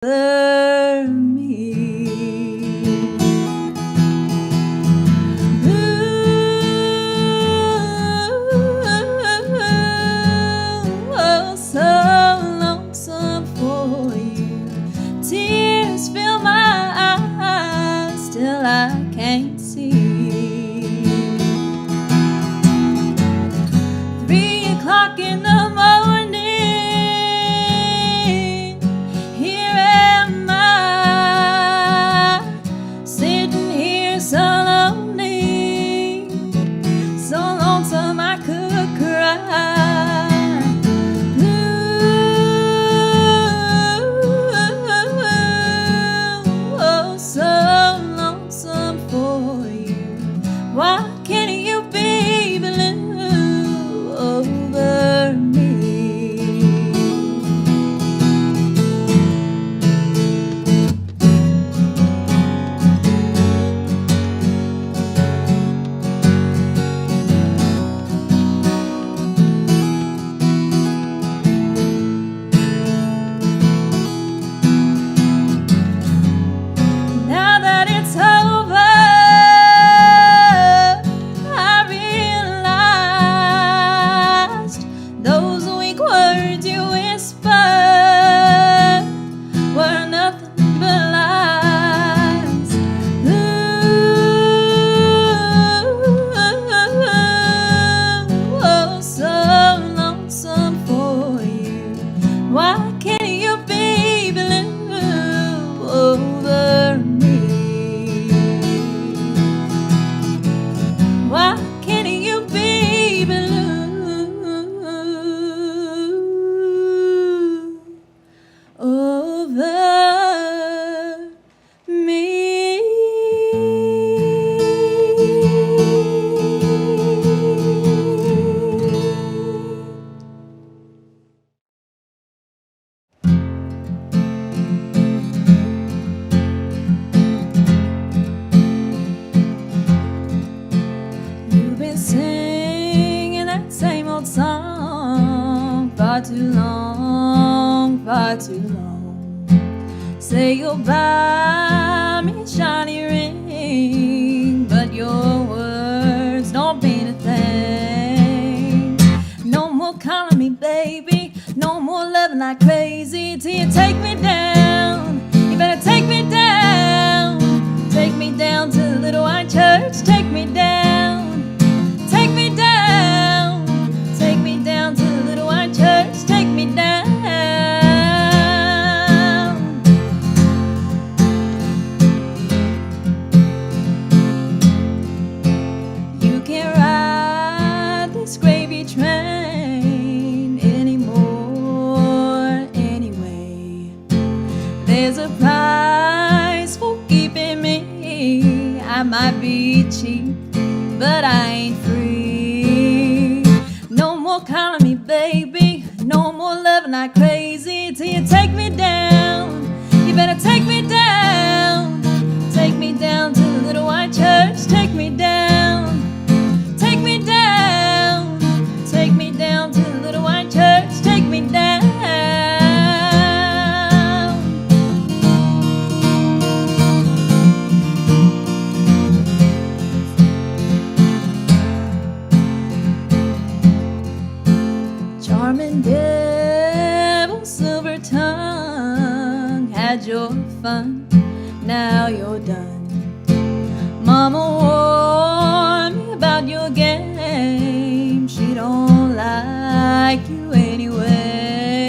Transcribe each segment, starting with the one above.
over me. Oh, so lonesome for you. Tears fill my eyes till I can't see. 3 o'clock in the morning, here am I, sitting here so lonely, so lonesome I could cry. Oh, so lonesome for you. Why can't you be blue over me? Now that it's over, I realized those weak words you whispered were nothing but lies. Ooh, oh, so lonesome for you. Why can't you be blue over me? Why can't you be blue over me? You've been singing that same old song far too long, far too long. Say you'll buy me a shiny ring, but your words don't mean a thing. No more calling me baby, no more loving like crazy till you take me down. You better take me down. Take me down to the little white church. Take me down. Take me down. Take me down to the little white church. Take me down. You can't ride this gravy train anymore anyway. There's a price for keeping me. I might be cheap, but I ain't free. No more calling me baby, no more loving like crazy till you take me down. You better take me down. Take me down to the little white church. Take me down. Take me down. Take me down to the little white church. Take me down. Charming devil, silver tongue, had your fun, now you're done. Mama warned me about your game, she don't like you anyway.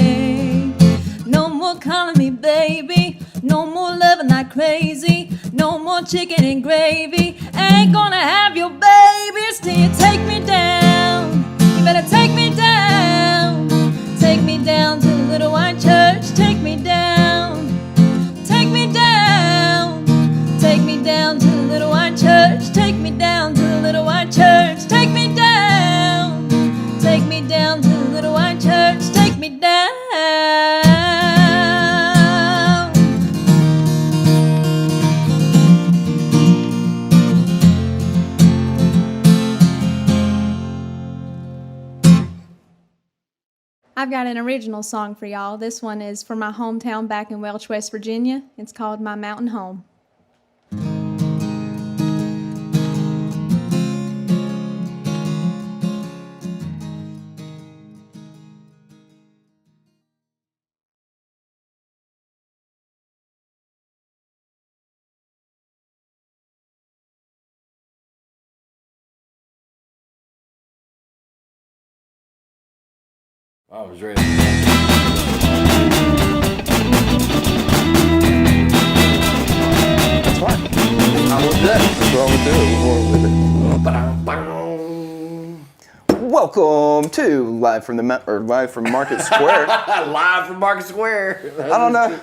No more calling me baby, no more loving like crazy, no more chicken and gravy. Ain't gonna have your babies till you take me down. You better take me down. Take me down to the little white church. Take me down. Take me down. Take me down to the little white church. Take me down to the little white church. Take me down. Take me down to the little white church. Take me down. I've got an original song for y'all. This one is from my hometown back in Welch, West Virginia. It's called My Mountain Home. I was ready. That's fine. I was good. That's what I would do. Welcome to live from Market Square. Live from Market Square. I don't know.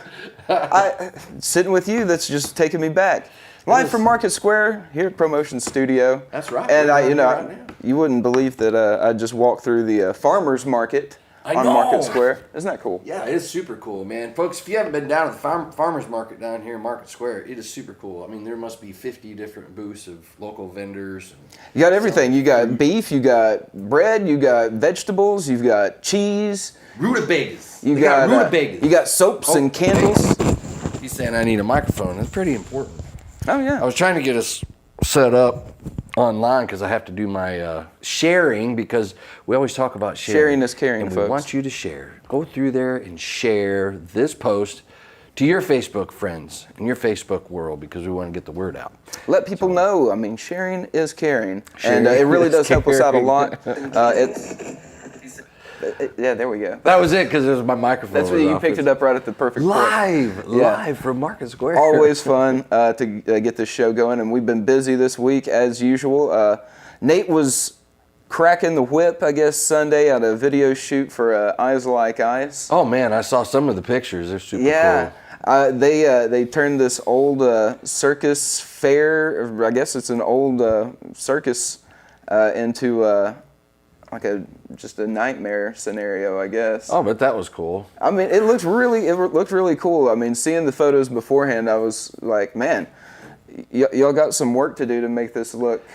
Sitting with you, that's just taking me back. Live from Market Square here at Promotion Studio. That's right. And We're right now. you wouldn't believe that I just walked through the farmers market on know. Market Square. Isn't that cool? Yeah, it's super cool, man. Folks, if you haven't been down to the farmers market down here in Market Square, it is super cool. I mean, there must be 50 different booths of local vendors. You got everything. You got beef, you got bread, you got vegetables, you've got cheese. Rutabagas. You They got rutabagas. you got soaps and candles. He's saying I need a microphone. That's pretty important. Oh yeah. I was trying to get us set up online because I have to do my sharing, because we always talk about sharing. Sharing is caring, and folks. We want you to share. Go through there and share this post to your Facebook friends and your Facebook world, because we want to get the word out. Let people know. I mean, sharing is caring, Sharing and it really is does help us out a caring. lot. Yeah, there we go. That was it, because it was my microphone. That's what you picked it up right at the perfect point. Live from Market Square. Always fun to get this show going, and we've been busy this week as usual. Nate was cracking the whip, I guess, Sunday at a video shoot for Eyes Like Eyes. Oh man, I saw some of the pictures. They're super Yeah. cool. They turned this old circus fair, or I guess it's an old circus, into like just a nightmare scenario, I guess. Oh, but that was cool. I mean, it looked really cool. I mean, seeing the photos beforehand, I was like, man, y'all got some work to do to make this look.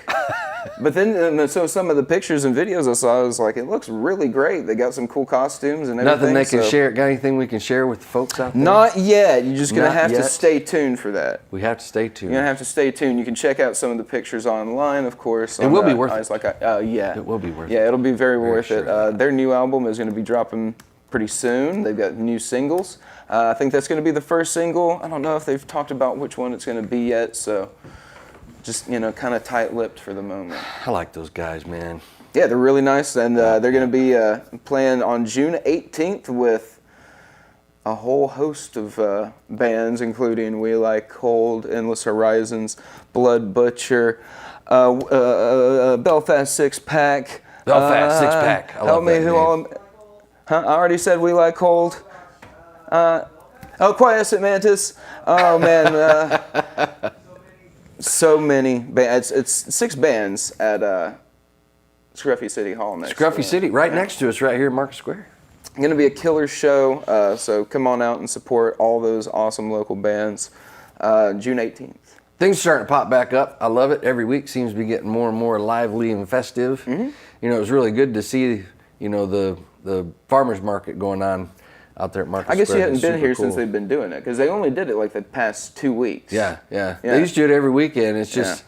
But then, so some of the pictures and videos I saw, I was like, it looks really great. They got some cool costumes and everything. Nothing they can share. Got anything we can share with the folks out there? Not yet. You're just gonna Not have to yet. stay tuned for that. We have to stay tuned. You're gonna have to stay tuned. You can check out some of the pictures online, of course. It will be worth Eyes it. Like yeah. It will be worth it. Yeah, it'll be very worth sure it. of that. Their new album is gonna be dropping pretty soon. They've got new singles. I think that's gonna be the first single. I don't know if they've talked about which one it's gonna be yet, so just, kind of tight-lipped for the moment. I like those guys, man. Yeah, they're really nice, and they're going to be playing on June 18th with a whole host of bands, including We Like Cold, Endless Horizons, Blood Butcher, Belfast Six Pack. Belfast Six Pack. I love Help me, that who name. all? Huh? I already said We Like Cold. Quiescent Mantis. Oh man. So many bands. It's 6 bands at Scruffy City Hall next. Scruffy City, right next to us, right here in Market Square. Going to be a killer show. So come on out and support all those awesome local bands. June 18th. Things are starting to pop back up. I love it. Every week seems to be getting more and more lively and festive. Mm-hmm. It was really good to see, the farmers market going on out there at Market I guess Square. you hadn't It's been super here cool. since they've been doing it, because they only did it like the past 2 weeks. Yeah. Yeah. They used to do it every weekend. It's just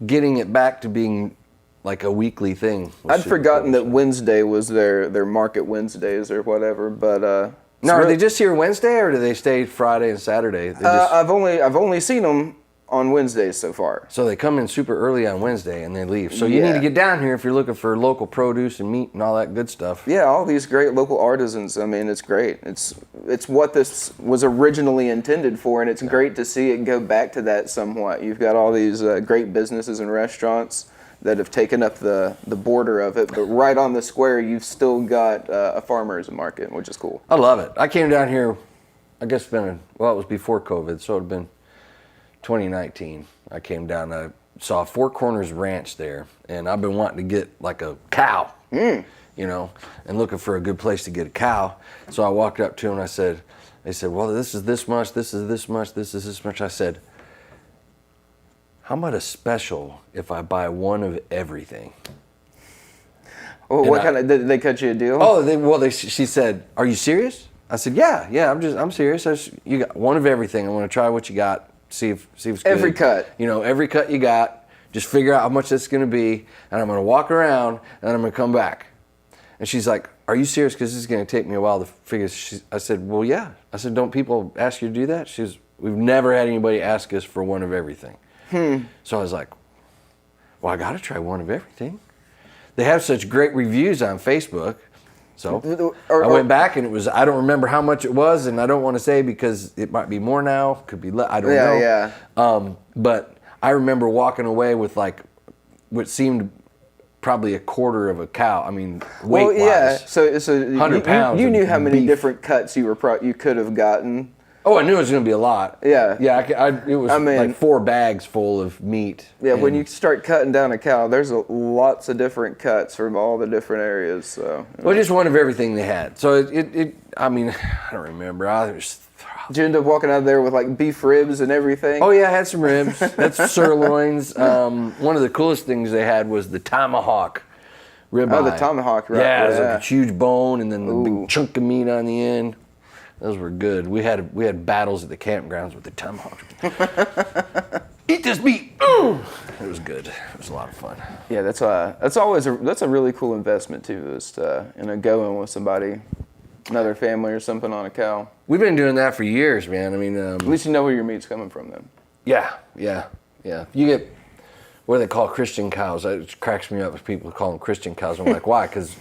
getting it back to being like a weekly thing. was I'd super forgotten cool. that Wednesday was their Market Wednesdays or whatever, but it's Now, are really- they just here Wednesday, or do they stay Friday and Saturday? They I've only seen them on Wednesdays so far. So they come in super early on Wednesday and they leave. So you need Yeah. to get down here if you're looking for local produce and meat and all that good stuff. Yeah, all these great local artisans. I mean, it's great. It's what this was originally intended for, and it's great to see it go back to that somewhat. You've got all these great businesses and restaurants that have taken up the border of it, but right on the square, you've still got a farmer's market, which is cool. I love it. I came down here, I guess it was before COVID, so it would have been 2019. I came down, I saw Four Corners Ranch there, and I've been wanting to get like a cow, and looking for a good place to get a cow. So I walked up to them and they said, well, this is this much, this is this much, this is this much. I said, how about a special if I buy one of everything? Well, And what kind of, did they cut you a deal? Oh, she said, "Are you serious?" I said, "Yeah, I'm serious. You got one of everything. I want to try what you got, see if it's good. Every cut. You know, every cut you got. Just figure out how much that's going to be, and I'm going to walk around, and I'm going to come back." And she's like, "Are you serious? Because this is going to take me a while to figure." I said, "Well, yeah." I said, "Don't people ask you to do that?" She goes, "We've never had anybody ask us for one of everything." So I was like, "Well, I got to try one of everything." They have such great reviews on Facebook. So I went back, and it was, I don't remember how much it was, and I don't want to say because it might be more now, could be less, I don't know. Yeah. But I remember walking away with like what seemed probably a quarter of a cow. I mean, weight wise. Well, yeah. So 100 pounds. You of knew how many beef. different cuts you could have gotten. Oh, I knew it was going to be a lot. Yeah. Yeah, it was like 4 bags full of meat. Yeah, when you start cutting down a cow, there's lots of different cuts from all the different areas. So. Well, just one of everything they had. So I mean, I don't remember. Did you end up walking out of there with like beef ribs and everything? Oh yeah, I had some ribs. That's sirloins. One of the coolest things they had was the tomahawk ribeye. Oh, the tomahawk, right? Yeah, it was like a huge bone and then the big chunk of meat on the end. Those were good. We had battles at the campgrounds with the tomahawk. Eat this meat. Ooh! It was good. It was a lot of fun. Yeah, that's a really cool investment too. Is go in with somebody, another family or something on a cow. We've been doing that for years, man. I mean, At least you know where your meat's coming from then. yeah. You get what do they call Christian cows? It cracks me up if people call them Christian cows. I'm like, why? Because,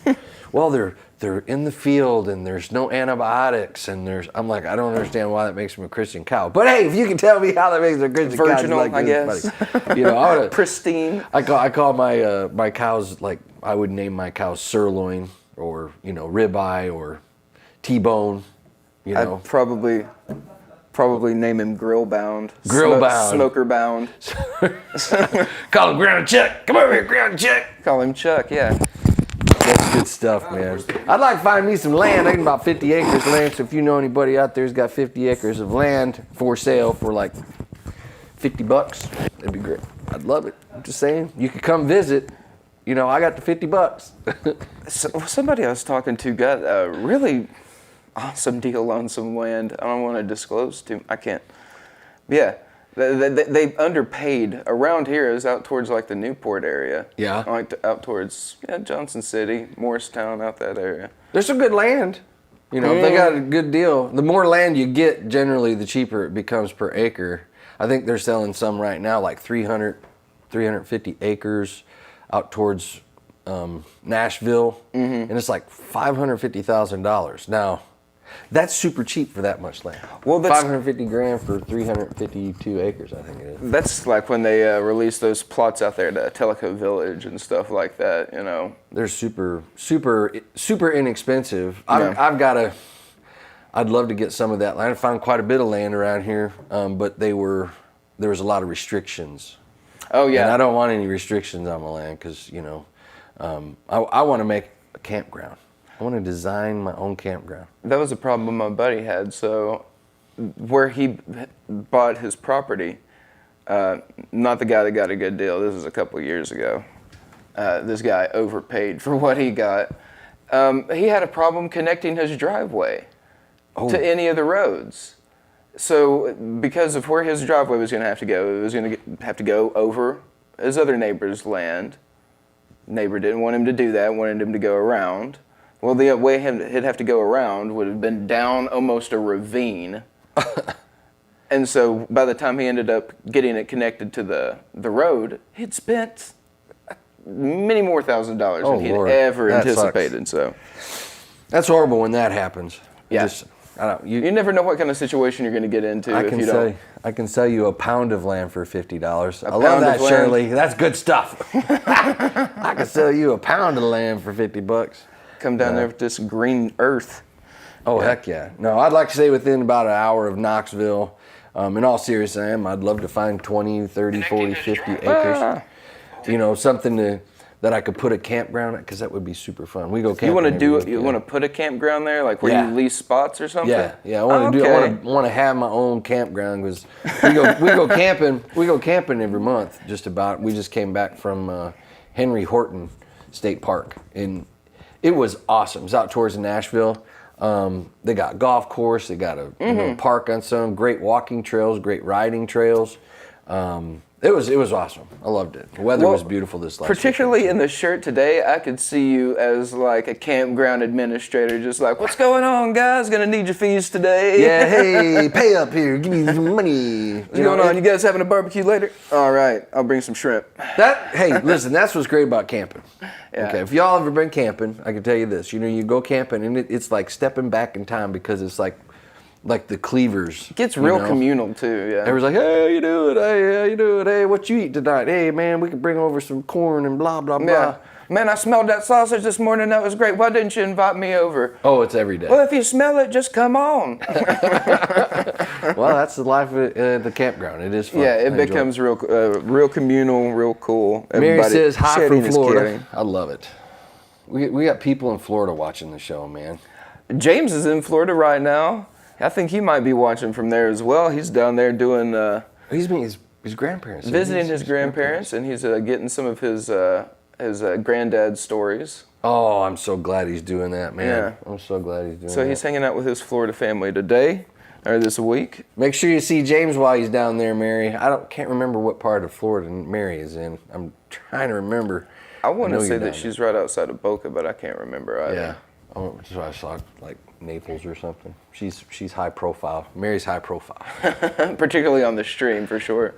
well, they're in the field and there's no antibiotics and I'm like, I don't understand why that makes them a Christian cow. But hey, if you can tell me how that makes them a Christian cow, Virginal, like, I guess. You know, Pristine. I call my cows, like I would name my cows sirloin or ribeye or T-bone. You know, I'd probably name him grill bound. Grill bound. Smoker bound. call him Ground Chuck. Come over here, Ground Chuck. Call him Chuck, yeah. That's good stuff, man. I'd like to find me some land. I got about 50 acres of land. So if you know anybody out there who's got 50 acres of land for sale for like $50, that'd be great. I'd love it. I'm just saying, you could come visit. You know, I got the $50. So, somebody I was talking to got a really awesome deal on some land. I don't want to disclose I can't. Yeah. They underpaid. Around here is out towards like the Newport area. Yeah. Like out towards Johnson City, Morristown, out that area. There's some good land. You know, if they got a good deal. The more land you get, generally, the cheaper it becomes per acre. I think they're selling some right now, like 350 acres out towards Nashville. And it's like $550,000. Now, that's super cheap for that much land. Well, that's $550,000 for 352 acres, I think it is. That's like when they released those plots out there to Tellico Village and stuff like that, you know. They're super inexpensive. I'd love to get some of that land. I found quite a bit of land around here, but there was a lot of restrictions. Oh yeah. And I don't want any restrictions on my land because I want to make a campground. I want to design my own campground. That was a problem my buddy had. So where he bought his property, not the guy that got a good deal. This was a couple years ago. This guy overpaid for what he got. He had a problem connecting his driveway to any of the roads. So because of where his driveway was going to have to go, it was going to have to go over his other neighbor's land. Neighbor didn't want him to do that, wanted him to go around. Well, the way he'd have to go around would have been down almost a ravine. And so by the time he ended up getting it connected to the road, he'd spent many more $1,000s than he'd ever anticipated. So that's horrible when that happens. Yeah. You never know what kind of situation you're going to get into if you don't. I can sell you a pound of land for $50. I love that, Shirley. That's good stuff. I can sell you a pound of land for $50. Come down there with this green earth. Oh, yeah. Heck yeah. No, I'd like to stay within about an hour of Knoxville. In all seriousness, I'd love to find 20, 30, 40, 50 acres. You know, something that I could put a campground at, because that would be super fun. We go camping. You want to put a campground there, like where you lease spots or something? Yeah. I want to I want to have my own campground because we go camping. We go camping every month. Just about. We just came back from Henry Horton State Park, and It was awesome. It's out towards Nashville. They got golf course. They got a you know, park on some great walking trails, great riding trails. It was awesome. I loved it. The weather was beautiful this last particularly in the shirt today, I could see you as like a campground administrator, just like, what's going on, guys? Gonna need your fees today. Yeah, hey, pay up here. Give me some money. What's going on? You guys having a barbecue later? All right, I'll bring some shrimp. Hey, listen, that's what's great about camping. Yeah. Okay, if y'all ever been camping, I can tell you this. You know, you go camping and it's like stepping back in time because it's like the Cleavers. It gets you real know? communal too, yeah. Everyone's like, hey, how you doing? Hey, how you doing? Hey, what you eat tonight? Hey, man, we can bring over some corn and blah, blah, blah. Yeah. Man, I smelled that sausage this morning. That was great. Why didn't you invite me over? Oh, it's every day. Well, if you smell it, just come on. Well, that's the life of the campground. It is fun. Yeah, I it enjoy becomes real communal, real cool. Mary says, hi sharing from is Florida. caring. I love it. We got people in Florida watching the show, man. James is in Florida right now. I think he might be watching from there as well. He's down there doing He's meeting his grandparents. visiting his grandparents, and he's getting some of his granddad's stories. Oh, I'm so glad he's doing that, man. Yeah. I'm so glad he's doing that. So he's hanging out with his Florida family today, or this week. Make sure you see James while he's down there, Mary. Can't remember what part of Florida Mary is in. I'm trying to remember. I want know to say you're that down she's right outside of Boca, but I can't remember either. Yeah. Oh, so I saw like Naples or something. She's high profile. Mary's high profile. Particularly on the stream, for sure.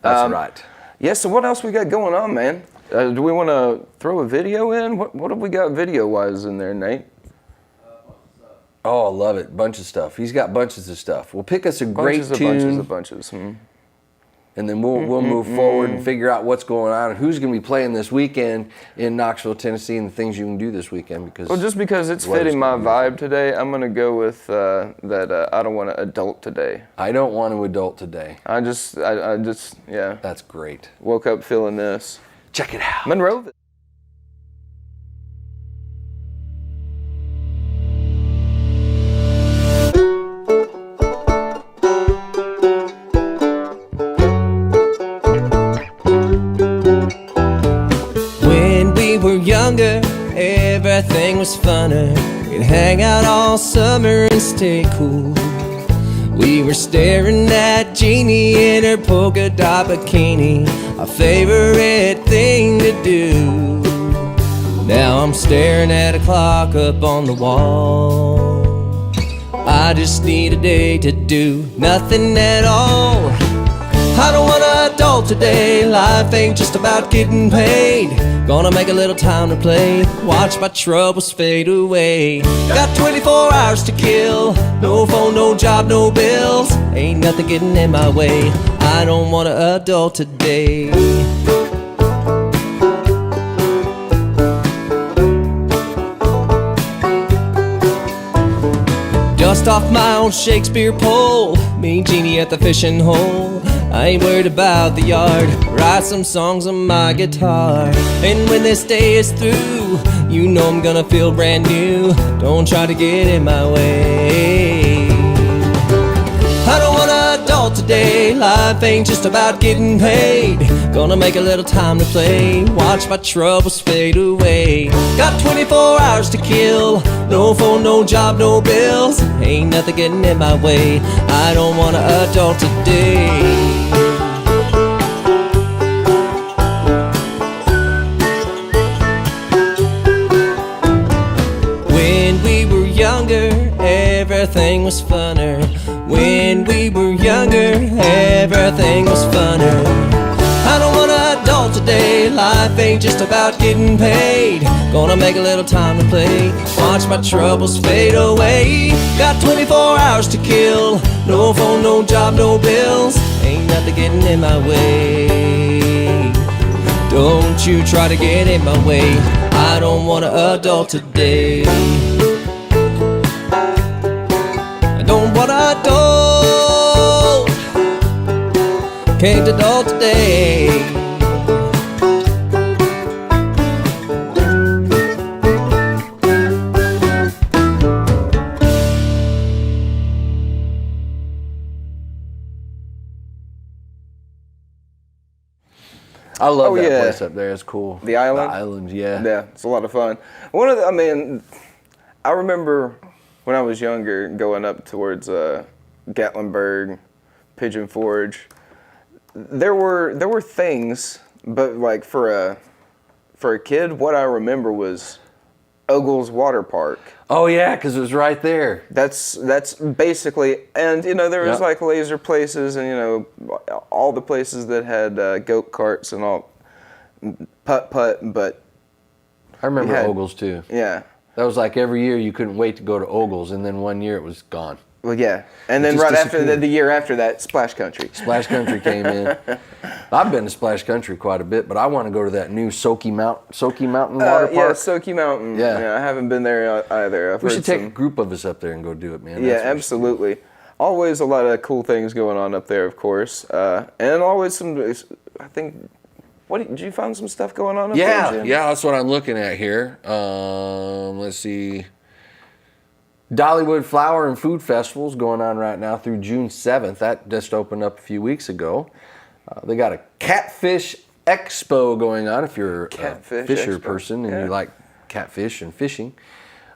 That's right. Yeah, so what else we got going on, man? Do we want to throw a video in? What have we got video-wise in there, Nate? Oh, I love it. Bunch of stuff. He's got bunches of stuff. We'll pick us a great tune. Bunches. And then we'll move forward and figure out what's going on and who's going to be playing this weekend in Knoxville, Tennessee, and the things you can do this weekend. Because Just because it's fitting my vibe today, I'm going to go with that I don't want to adult today. I don't want to adult today. I just, yeah. That's great. Woke up feeling this. Check it out. Monroe. When we were younger, everything was funner. We'd hang out all summer and stay cool. We were staring at Jeannie in her polka dot bikini, our favorite thing to do. Now I'm staring at a clock up on the wall. I just need a day to do nothing at all. I don't wanna adult today. Life ain't just about getting paid. Gonna make a little time to play, watch my troubles fade away. Got 24 hours to kill, no phone, no job, no bills. Ain't nothing getting in my way. I don't wanna adult today. Dust off my old Shakespeare pole, me and Jeannie at the fishing hole. I ain't worried about the yard, write some songs on my guitar. And when this day is through, you know I'm gonna feel brand new. Don't try to get in my way. I don't wanna adult today, life ain't just about getting paid. Gonna make a little time to play, watch my troubles fade away. Got 24 hours to kill, no phone, no job, no bills. Ain't nothing getting in my way, I don't wanna adult today. When we were younger, everything was funner. When we were younger, everything was funner. I don't wanna adult today, life ain't just about getting paid. Gonna make a little time to play, watch my troubles fade away. Got 24 hours to kill, no phone, no job, no bills. Ain't nothing getting in my way. Don't you try to get in my way, I don't wanna adult today. I don't wanna adult, can't adult today. I love Oh, that yeah. place up there. It's cool. The island? The island, yeah. Yeah, it's a lot of fun. I remember when I was younger going up towards Gatlinburg, Pigeon Forge. There were things, but like for a kid, what I remember was Ogles Water Park. Oh yeah, because it was right there. That's basically, and there was Yep. like laser places, and all the places that had goat carts and all putt, but I remember had- Ogles too. yeah. That was like every year you couldn't wait to go to Ogles, and then one year it was gone. Well, yeah, and then just right after disappeared. the year after that, Splash Country. Splash Country came in. I've been to Splash Country quite a bit, but I want to go to that new Soaky Mountain Water Yeah, Park. Soaky Mountain. Yeah. I haven't been there either. We should take a group of us up there and go do it, man. Yeah, That's what- absolutely. Always a lot of cool things going on up there, of course, and always some. I think. Did you find some stuff going on up there? Yeah, Jim? yeah, that's what I'm looking at here. Let's see. Dollywood Flower and Food Festival's going on right now through June 7th. That just opened up a few weeks ago. They got a Catfish Expo going on if you're Catfish a fisher Expo. person and Yeah. you like catfish and fishing.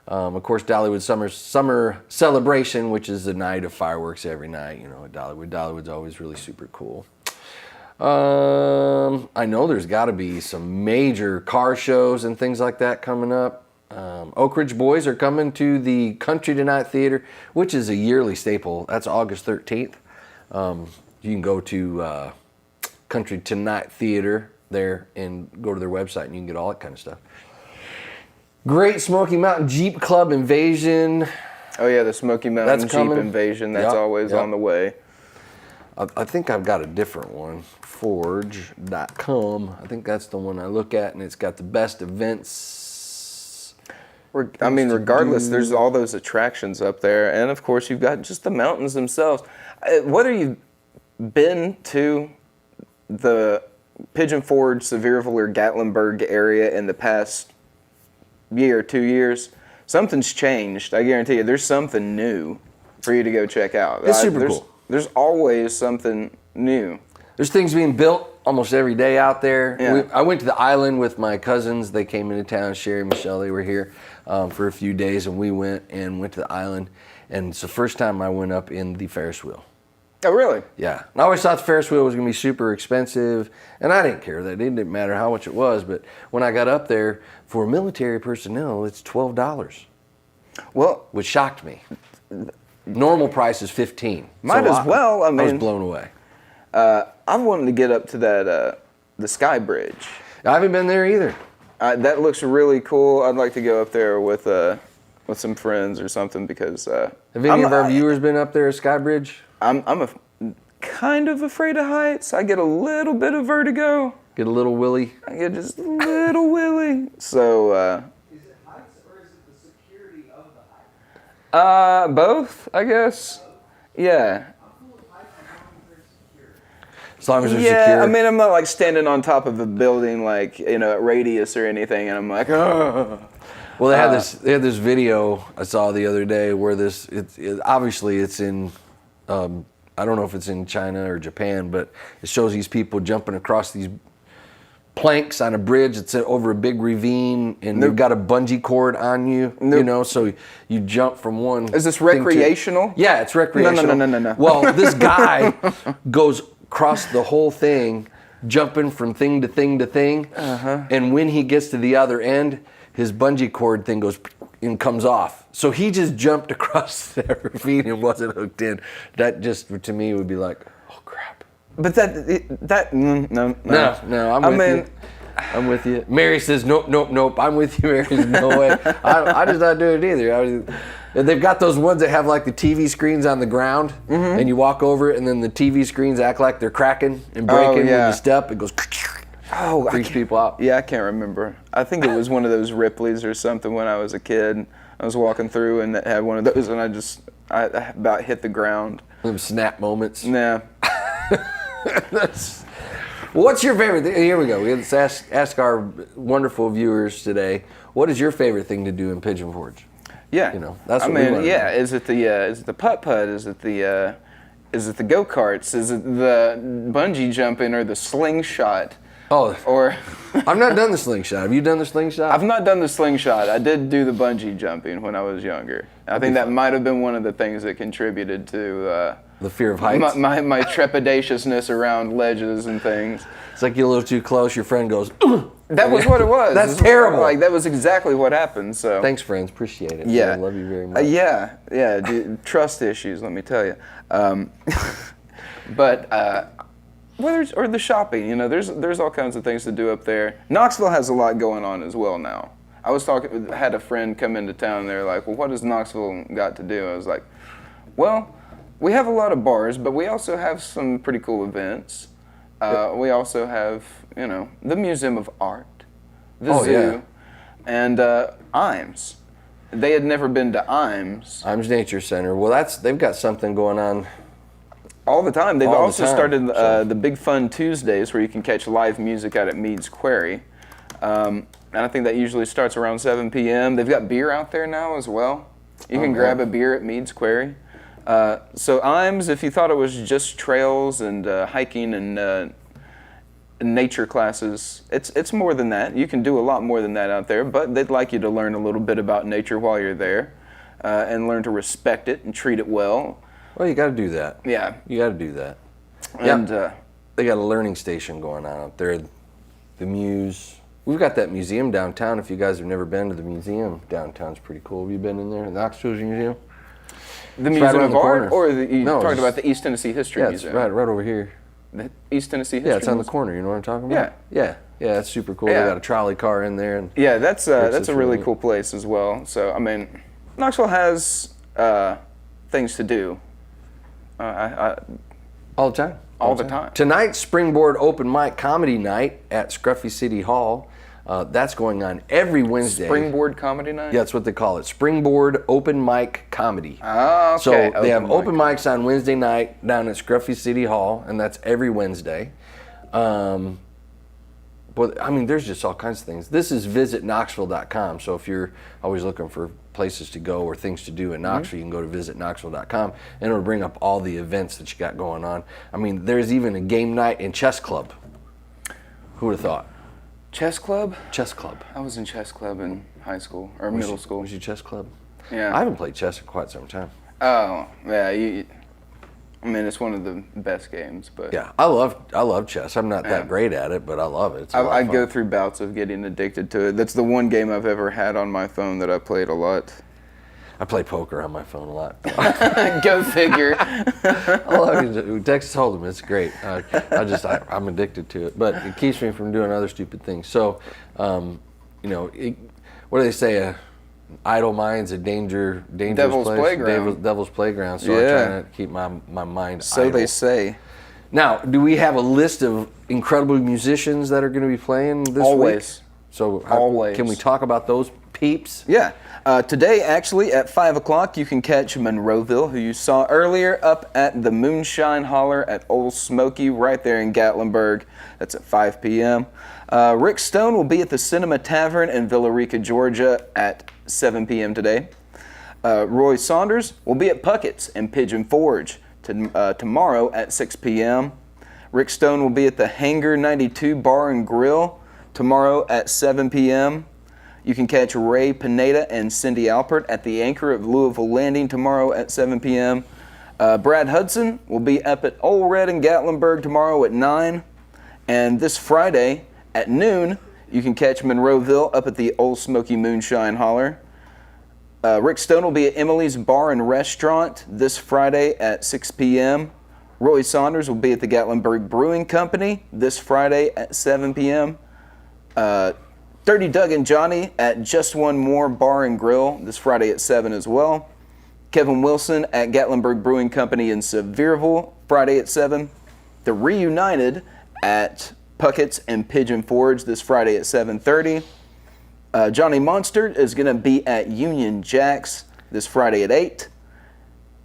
Of course, Dollywood Summer Celebration, which is a night of fireworks every night, at Dollywood. Dollywood's always really super cool. I know there's got to be some major car shows and things like that coming up. Oak Ridge Boys are coming to the Country Tonight Theater, which is a yearly staple. That's August 13th. You can go to Country Tonight Theater there and go to their website and you can get all that kind of stuff. Great Smoky Mountain Jeep Club Invasion. Oh yeah, the Smoky Mountain That's Jeep coming. Invasion. That's Yep, always yep. on the way. I think I've got a different one, forge.com. I think that's the one I look at, and it's got the best events. Regardless, there's all those attractions up there, and of course you've got just the mountains themselves. Whether you've been to the Pigeon Forge, Sevierville, or Gatlinburg area in the past year, 2 years, something's changed. I guarantee you, there's something new for you to go check out. It's super cool. There's always something new. There's things being built almost every day out there. Yeah. I went to the island with my cousins. They came into town, Sherry and Michelle, they were here for a few days, and we went to the island. And it's the first time I went up in the Ferris wheel. Oh, really? Yeah. And I always thought the Ferris wheel was going to be super expensive, and I didn't care. That it didn't matter how much it was. But when I got up there, for military personnel, it's $12, Well, which shocked me. Normal price is $15. Might as well, I I was mean- blown away. I've wanted to get up to that the Sky Bridge. I haven't been there either. That looks really cool. I'd like to go up there with some friends or something because. Have any of our viewers been up there at Skybridge? I'm kind of afraid of heights. I get a little bit of vertigo. Get a little willy. I get just a little willy. So. Is it heights or is it the security of the height? Both, I guess. Yeah. I'm cool with heights as long as they're secure. As long as they're Yeah, secure. I mean, I'm not like standing on top of a building, like at radius or anything, and I'm like, oh. Well, they had this video I saw the other day where obviously it's in, I don't know if it's in China or Japan, but it shows these people jumping across these planks on a bridge. It's over a big ravine, and they've got a bungee cord on you, so you jump from one. Is this thing to- recreational? Yeah, it's recreational. No. Well, this guy goes across the whole thing, jumping from thing to thing to thing, and when he gets to the other end, his bungee cord thing goes and comes off. So he just jumped across that ravine and wasn't hooked in. That just, to me, would be like, oh crap. But no. No, I'm with you. Mary says, nope. I'm with you, Mary. There's no way. I just not doing it either. They've got those ones that have like the TV screens on the ground, and you walk over it, and then the TV screens act like they're cracking and breaking yeah. when you step. It goes, Oh, freaks people out. Yeah, I can't remember. I think it was one of those Ripley's or something when I was a kid. I was walking through and it had one of those, and I about hit the ground. Them snap moments. Nah. Well, what's your favorite thing? Here we go. Let's ask our wonderful viewers today. What is your favorite thing to do in Pigeon Forge? Yeah. That's what we wanna know. yeah. Is it the putt-putt? Is it the go-karts? Is it the bungee jumping or the slingshot? Oh, Or I've not done the slingshot. Have you done the slingshot? I've not done the slingshot. I did do the bungee jumping when I was younger. I think that might have been one of the things that contributed to the fear of heights. my trepidatiousness around ledges and things. It's like you're a little too close. Your friend goes, That was what it was. That's It's terrible. Like that was exactly what happened. So thanks, friends. Appreciate it. yeah, I love you very much. yeah, dude, trust issues. Let me tell you. But or the shopping, there's all kinds of things to do up there. Knoxville has a lot going on as well now. I had a friend come into town and they're like, well, what does Knoxville got to do? I was like, well, we have a lot of bars, but we also have some pretty cool events. We also have, the Museum of Art, the zoo, yeah. and IMES. They had never been to IMES. IMES Nature Center. Well, they've got something going on. All the time. They've All the also time, started so. the Big Fun Tuesdays where you can catch live music out at Mead's Quarry. And I think that usually starts around 7 p.m. They've got beer out there now as well. You can grab a beer at Mead's Quarry. So IMES, if you thought it was just trails and hiking and nature classes, it's more than that. You can do a lot more than that out there, but they'd like you to learn a little bit about nature while you're there and learn to respect it and treat it well. Well, you got to do that. Yeah. You got to do that. And They got a learning station going on up there. The Muse. We've got that museum downtown. If you guys have never been to the museum, downtown's pretty cool. Have you been in there? The Knoxville Museum? the right Museum around of the Art, corner. or you No, talking it's- about the East Tennessee History Yeah, it's Museum? right over here. The East Tennessee History Yeah, it's on the Museum? corner. You know what I'm talking about? Yeah. Yeah, that's super cool. Yeah. They got a trolley car in there. And Yeah, that's Texas a really really- cool place as well. So I mean, Knoxville has things to do. all the time. All the time. Tonight, Springboard Open Mic Comedy Night at Scruffy City Hall. That's going on every Wednesday. Springboard Comedy Night. Yeah, that's what they call it. Springboard Open Mic Comedy. Oh, okay. So they have mic. open mics on Wednesday night down at Scruffy City Hall, and that's every Wednesday. But I mean, there's just all kinds of things. This is visitknoxville.com. So if you're always looking for places to go or things to do in Knoxville, you can go to visitknoxville.com, and it'll bring up all the events that you got going on. I mean, there's even a game night in chess club. Who would have thought? Chess club. Chess club. I was in chess club in high school or middle school. Was you chess club? Yeah. I haven't played chess in quite some time. Oh, yeah. I mean, it's one of the best games, but Yeah, I love chess. I'm not Yeah. that great at it, but I love it. It's a lot I of go fun. through bouts of getting addicted to it. That's the one game I've ever had on my phone that I played a lot. I play poker on my phone a lot. Go figure. I love it. Texas Hold'em. It's great. I'm addicted to it, but it keeps me from doing other stupid things. So, what do they say? Idle mind's a dangerous Devil's place. playground. Devil's playground. So Yeah. I try to keep my mind So idle. they say. Now, do we have a list of incredible musicians that are going to be playing this week? Always. So Always. Can we talk about those peeps? Yeah. Today, actually, at 5 o'clock, you can catch Monroeville, who you saw earlier, up at the Moonshine Holler at Old Smoky, right there in Gatlinburg. That's at 5 p.m. Rick Stone will be at the Cinema Tavern in Villa Rica, Georgia at 7 p.m. today. Roy Saunders will be at Puckett's in Pigeon Forge tomorrow at 6 p.m. Rick Stone will be at the Hangar 92 Bar and Grill tomorrow at 7 p.m. You can catch Ray Pineda and Cindy Alpert at the Anchor of Louisville Landing tomorrow at 7 p.m. Brad Hudson will be up at Old Red in Gatlinburg tomorrow at 9. And this Friday at noon, you can catch Monroeville up at the Old Smoky Moonshine Holler. Rick Stone will be at Emily's Bar and Restaurant this Friday at 6 p.m. Roy Saunders will be at the Gatlinburg Brewing Company this Friday at 7 p.m. Dirty Doug and Johnny at Just One More Bar and Grill this Friday at 7 as well. Kevin Wilson at Gatlinburg Brewing Company in Sevierville Friday at 7. The Reunited at Puckett's and Pigeon Forge this Friday at 7:30. Johnny Monster is going to be at Union Jacks this Friday at 8.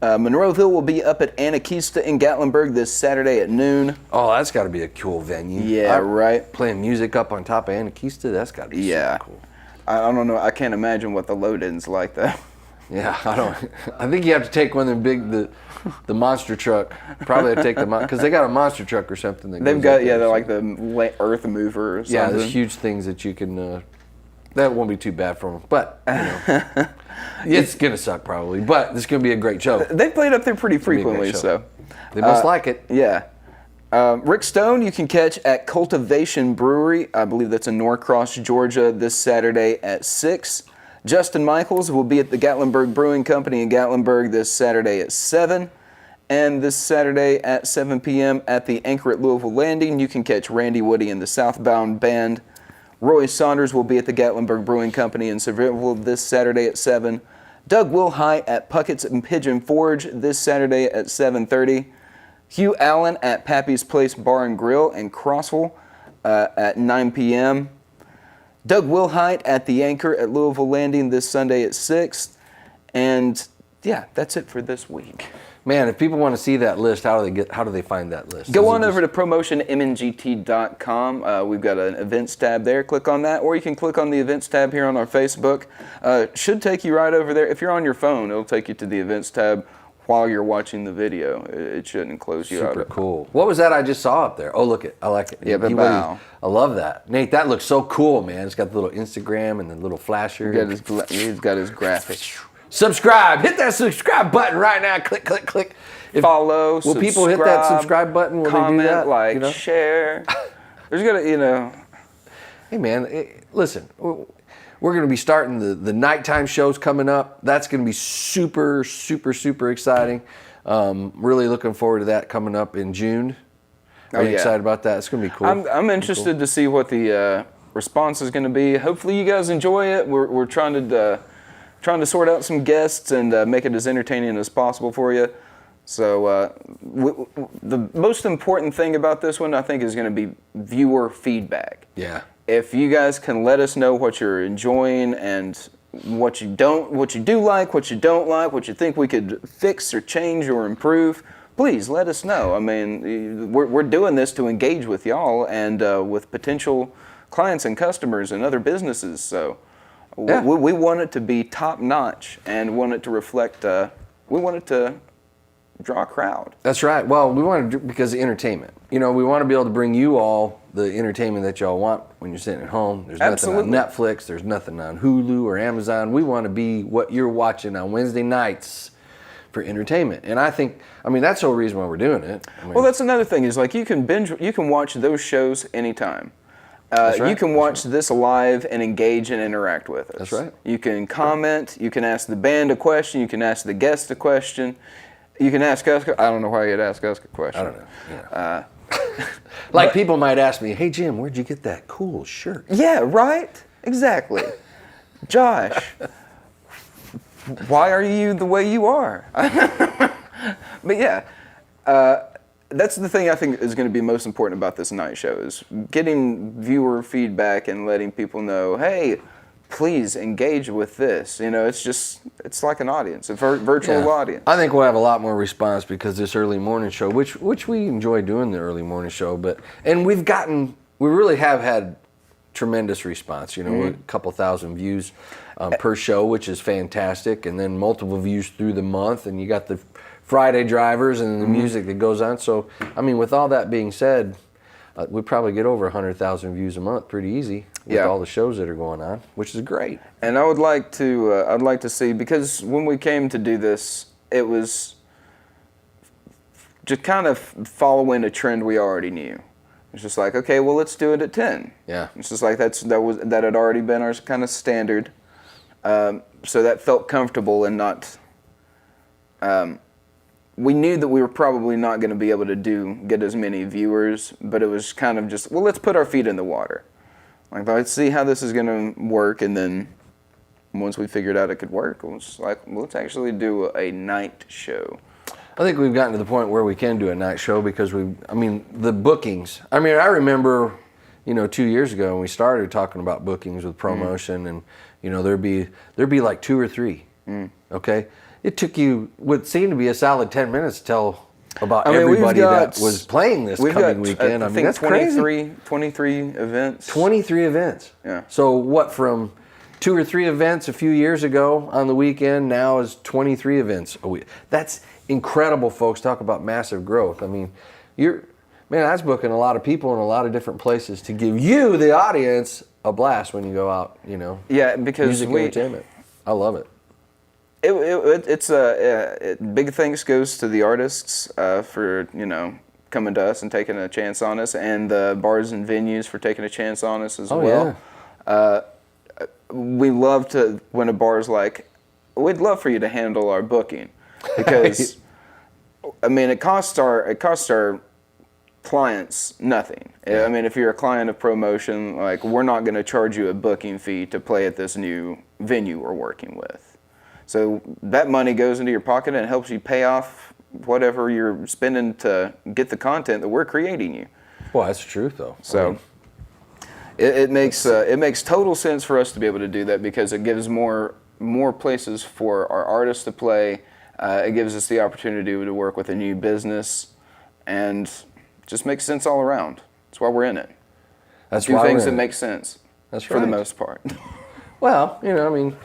Monroeville will be up at Anarchista in Gatlinburg this Saturday at noon. Oh, that's got to be a cool venue. Yeah, right. Playing music up on top of Anarchista, that's got to be Yeah. super cool. I don't know. I can't imagine what the load-in's like, though. Yeah, I think you have to take one of them big, the monster truck. Probably have to take because they got a monster truck or something. They've got they're like the earth mover or something. Yeah, there's huge things that you can. That won't be too bad for them, but it's gonna suck probably. But it's gonna be a great show. They played up there pretty frequently, so they must like it. Yeah. Rick Stone, you can catch at Cultivation Brewery. I believe that's in Norcross, Georgia, this Saturday at 6. Justin Michaels will be at the Gatlinburg Brewing Company in Gatlinburg this Saturday at 7. And this Saturday at 7 p.m. at the Anchor at Louisville Landing, you can catch Randy Woody and the Southbound Band. Roy Saunders will be at the Gatlinburg Brewing Company in Sevierville this Saturday at 7. Doug Wilhite at Puckett's and Pigeon Forge this Saturday at 7:30. Hugh Allen at Pappy's Place Bar and Grill in Crossville at 9 p.m. Doug Wilhite at the Anchor at Louisville Landing this Sunday at 6. And yeah, that's it for this week. Man, if people want to see that list, how do they find that list? Go on over to promotionmngt.com. We've got an events tab there. Click on that, or you can click on the events tab here on our Facebook. Should take you right over there. If you're on your phone, it'll take you to the events tab while you're watching the video. It shouldn't close you out. Super cool. What was that I just saw up there? Oh, look it. I like it. Yeah, but wow. I love that. Nate, that looks so cool, man. It's got the little Instagram and the little flasher. He's got his graphics. Subscribe. Hit that subscribe button right now. Click, click, click. Follow, will people hit that subscribe button? Will comment, they do that? Like, share. There's gonna, Hey, man, listen. We're going to be starting the nighttime shows coming up. That's going to be super, super, super exciting. Really looking forward to that coming up in June. Are you excited about that? It's going to be cool. I'm interested to see what the response is going to be. Hopefully you guys enjoy it. We're trying to sort out some guests and make it as entertaining as possible for you. So the most important thing about this one, I think, is going to be viewer feedback. Yeah. If you guys can let us know what you're enjoying and what you do like, what you don't like, what you think we could fix or change or improve, please let us know. I mean, we're doing this to engage with y'all and with potential clients and customers and other businesses. So we want it to be top notch and want it to reflect. We want it to draw a crowd. That's right. Well, we want to do because of entertainment. We want to be able to bring you all the entertainment that y'all want when you're sitting at home. There's nothing on Netflix. There's nothing on Hulu or Amazon. We want to be what you're watching on Wednesday nights for entertainment. And that's the whole reason why we're doing it. Well, that's another thing is like you can watch those shows anytime. That's right. You can watch this live and engage and interact with us. That's right. You can comment. You can ask the band a question. You can ask the guest a question. You can ask us. I don't know why you'd ask us a question. I don't know. Yeah. People might ask me, "Hey Jim, where'd you get that cool shirt?" Yeah, right. Exactly. Josh, why are you the way you are? But yeah, that's the thing I think is going to be most important about this night show is getting viewer feedback and letting people know, hey, please engage with this. It's like an audience, a virtual audience. I think we'll have a lot more response because this early morning show, which we enjoy doing the early morning show, and we really have had tremendous response. A couple thousand views per show, which is fantastic, and then multiple views through the month, and you got the Friday drivers and the music that goes on. So, with all that being said, we probably get over 100,000 views a month pretty easy with all the shows that are going on, which is great. And I would like to, I'd like to see, because when we came to do this, it was just kind of following a trend we already knew. It's just like, okay, well, let's do it at 10. Yeah. It's just like that had already been our kind of standard. So that felt comfortable and not. We knew that we were probably not going to be able to get as many viewers, but it was kind of just, well, let's put our feet in the water. Like, let's see how this is going to work, and then once we figured out it could work, it was like, let's actually do a night show. I think we've gotten to the point where we can do a night show because the bookings. I remember, 2 years ago when we started talking about bookings with promotion, and there'd be like 2 or 3. Okay. It took you what seemed to be a solid 10 minutes to tell about everybody that was playing this coming weekend. I think that's 23 crazy. 23 events. 23 events. Yeah. So what, from 2 or 3 events a few years ago on the weekend. Now is 23 events a week. That's incredible, folks. Talk about massive growth. I mean, that's booking a lot of people in a lot of different places to give you, the audience, a blast when you go out, Yeah, because music entertainment. I love it. It's big thanks goes to the artists for coming to us and taking a chance on us, and the bars and venues for taking a chance on us as well. Yeah. We love to when a bar's like, we'd love for you to handle our booking, because I mean it costs our clients nothing. I mean, if you're a client of ProMotion, like, we're not going to charge you a booking fee to play at this new venue we're working with. So that money goes into your pocket and helps you pay off whatever you're spending to get the content that we're creating you. Well, that's the truth, though. So it makes total sense for us to be able to do that, because it gives more places for our artists to play. It gives us the opportunity to work with a new business, and just makes sense all around. That's why we're in it. That's do why things we're that in it. make sense. That's for the right. most part. Well, I mean,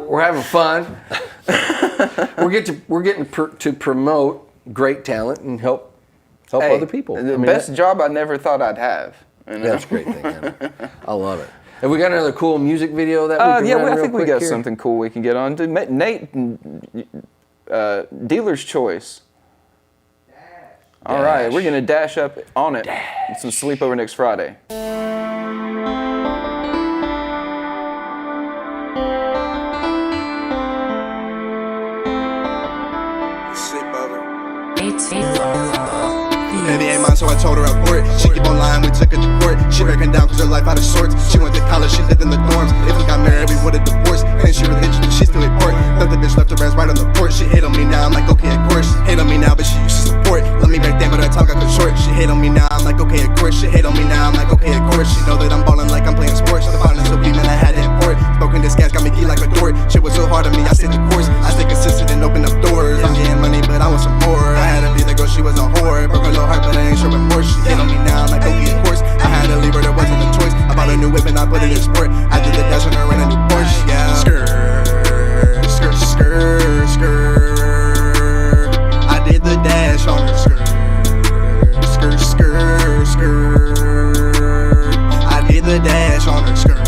we're having fun. we're getting to promote great talent and help other people. The best job I never thought I'd have. That's a great thing. I love it. Have we got another cool music video that we can run I real think we quick got here? something cool we can get on. Nate, Dealer's Choice. All right, we're gonna dash up on it. It's some sleepover next Friday. Baby ain't mine, so I told her abort. She keep on lying, we took her to court. She breaking down cause her life out of sorts. She went to college, she lived in the dorms. If we got married, we would've divorced. And she religious, but she still report. Thought the bitch left her ass right on the porch. She hate on me now, I'm like, okay, of course. She hate on me now, but she used to support. Love me back then, but her tongue got cut short. She hate on me now, I'm like, okay, of course. She hate on me now, I'm like, okay, of course. She know that I'm ballin' like I'm playing sports. The finals will be, man, I had to import. Spoken this gas got me geek like a dork. Shit was so hard on me, I stayed the course. I stay consistent and open up doors. I'm getting money, but I want some more. I had to be the girl, she was a whore. Broke her little heart, but I ain't sure remorse. She hate on me now, I'm like, okay, of course. I had to leave her, there wasn't a choice. I bought a new whip and I put it in sport. I did the dash on her in a new Porsche, yeah. Skirt, skirt, skirt, skirt. I did the dash on her. Skirt, skirt, skirt, skirt. I did the dash on her. Skirt,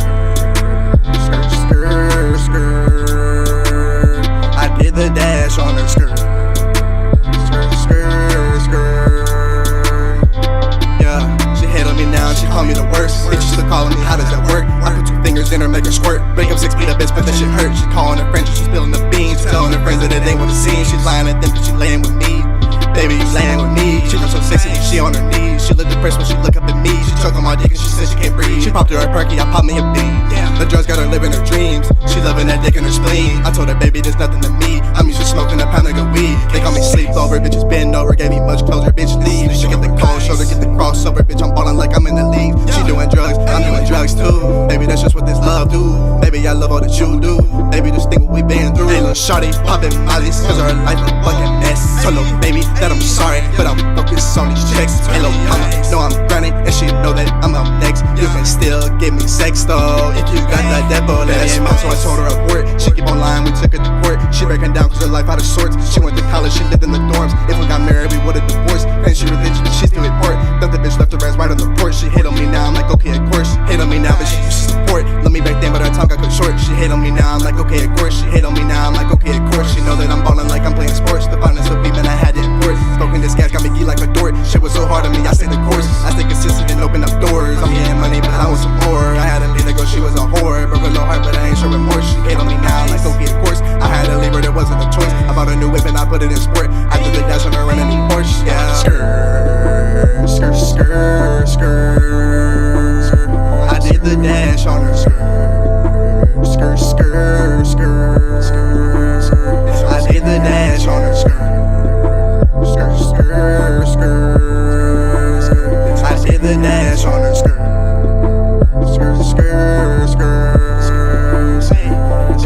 skirt, skirt, skirt. I did the dash on her. Skirt, skirt, skirt, skirt. Yeah, she hate on me now and she call me the worst. Bitches still calling me, how does that work? I put 2 fingers in her, make her squirt. Break up 6 feet of bitch, but that shit hurt. She calling her friends, she's spilling the beans. She's telling her friends that it ain't what it seems. She's lying at them cause she laying with me. Baby, you laying with me. She looks so sexy, she on her knees. She look depressed when she look up at me. She choke on my dick and she says she can't breathe. She popped her a perky, I popped me a bean. The drugs got her living her dreams. She loving that dick in her spleen. I told her, baby, there's nothing to me. I'm used to smoking a pound of good weed. They call me sleepover, bitches bend over. Gave me much closer, bitch leave. She get the cold shoulder, get the crossover. Bitch, I'm ballin' like I'm in the league. She doing drugs, I'm doing drugs too. Baby, that's just what this love do. Baby, I love all that you do. Baby, just think what we been through. Hey, little shawty, poppin' mollies, cause her life a fucking mess. Told little baby that I'm sorry, but I'm focused on these checks. Hey, little mama, know I'm grinding, and she know that I'm up next. You can still give me sex though, if you got that devil, that's mine. So I told her abort. She keep on lying, we took her to court. She breaking down cause her life out of sorts. She went to college, she lived in the dorms. If we got married, we would've divorced. And she religious, but she still report. Thought the bitch left her ass right on the porch. She hate on me now, I'm like, okay, of course. She hate on me now, but she used to support. Love me back then, but her tongue got cut short. She hate on me now, I'm like, okay, of course. She hate on me now, I'm like, okay, of course. She know that I'm ballin' like I'm playing sports. The finals will be, man, I had to import. Spoken this gas got me geek like a dork. Shit was so hard on me, I stayed the course. I stay consistent and open up doors. I'm getting money, but I want some more. I had to be the girl, she was a whore. Broke her little heart, but I ain't sure remorse. She hate on me now, like, okay, of course. I had to leave her, there wasn't a choice. I bought a new whip and I put it in sport. I did the dash on her in a new Porsche, yeah. Skirt, skirt, skirt, skirt. I did the dash on her. Skirt, skirt, skirt, skirt. I did the dash on her. Skirt, skirt, skirt, skirt. I did the dash on her. Skirt, skirt, skirt, skirt.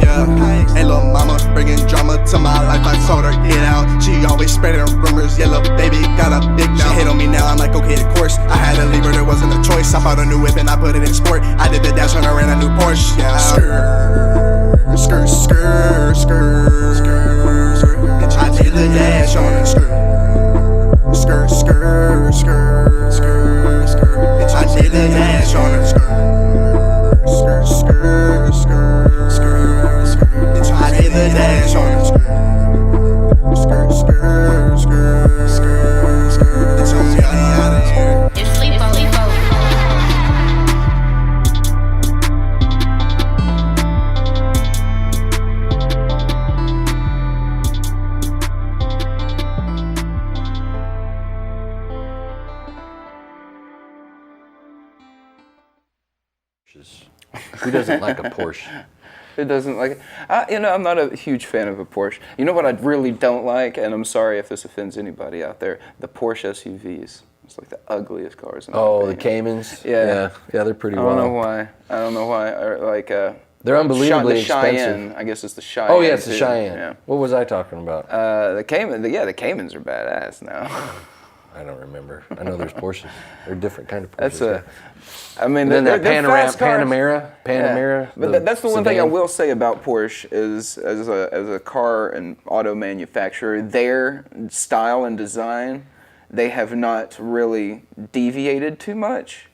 Yeah, hey little mama, bringing drama to my life. I told her get out. She always spreading rumors. Yeah, little baby got a big now. She hate on me now. I'm like, okay, of course. force. I had to leave, but there wasn't a choice. I bought a new whip and I put it in sport. I did the dash when I ran a new Porsche. Yeah, skirt, skirt, skirt, skirt, skirt, skirt. I did the dash on a skirt, skirt, skirt, skirt, skirt, skirt. I did the dash on a skirt, skirt, skirt, skirt, skirt, skirt. I did the dash on a skirt. Skirt, skirt, skirt, skirt, skirt. It's on me out of here. It's Lipo. Who doesn't like a Porsche? It doesn't like it. You know, I'm not a huge fan of a Porsche. You know what I really don't like, and I'm sorry if this offends anybody out there, the Porsche SUVs. It's like the ugliest cars. In my Oh, the opinion. Caymans? Yeah. Yeah, they're pretty I don't know wild. why. I don't know why. Or like They're unbelievably the expensive. Cheyenne. I guess it's the Cheyenne. Oh, yeah, it's the too. Cheyenne. Yeah. What was I talking about? The Cayman. The Caymans are badass now. I don't remember. I know there's Porsches. They're different kind of Porsches. That's a. I mean, And then they're that fast cars. Panamera. Yeah. But that's the one thing I sedan. will say about Porsche is, as a car and auto manufacturer, their style and design, they have not really deviated too much.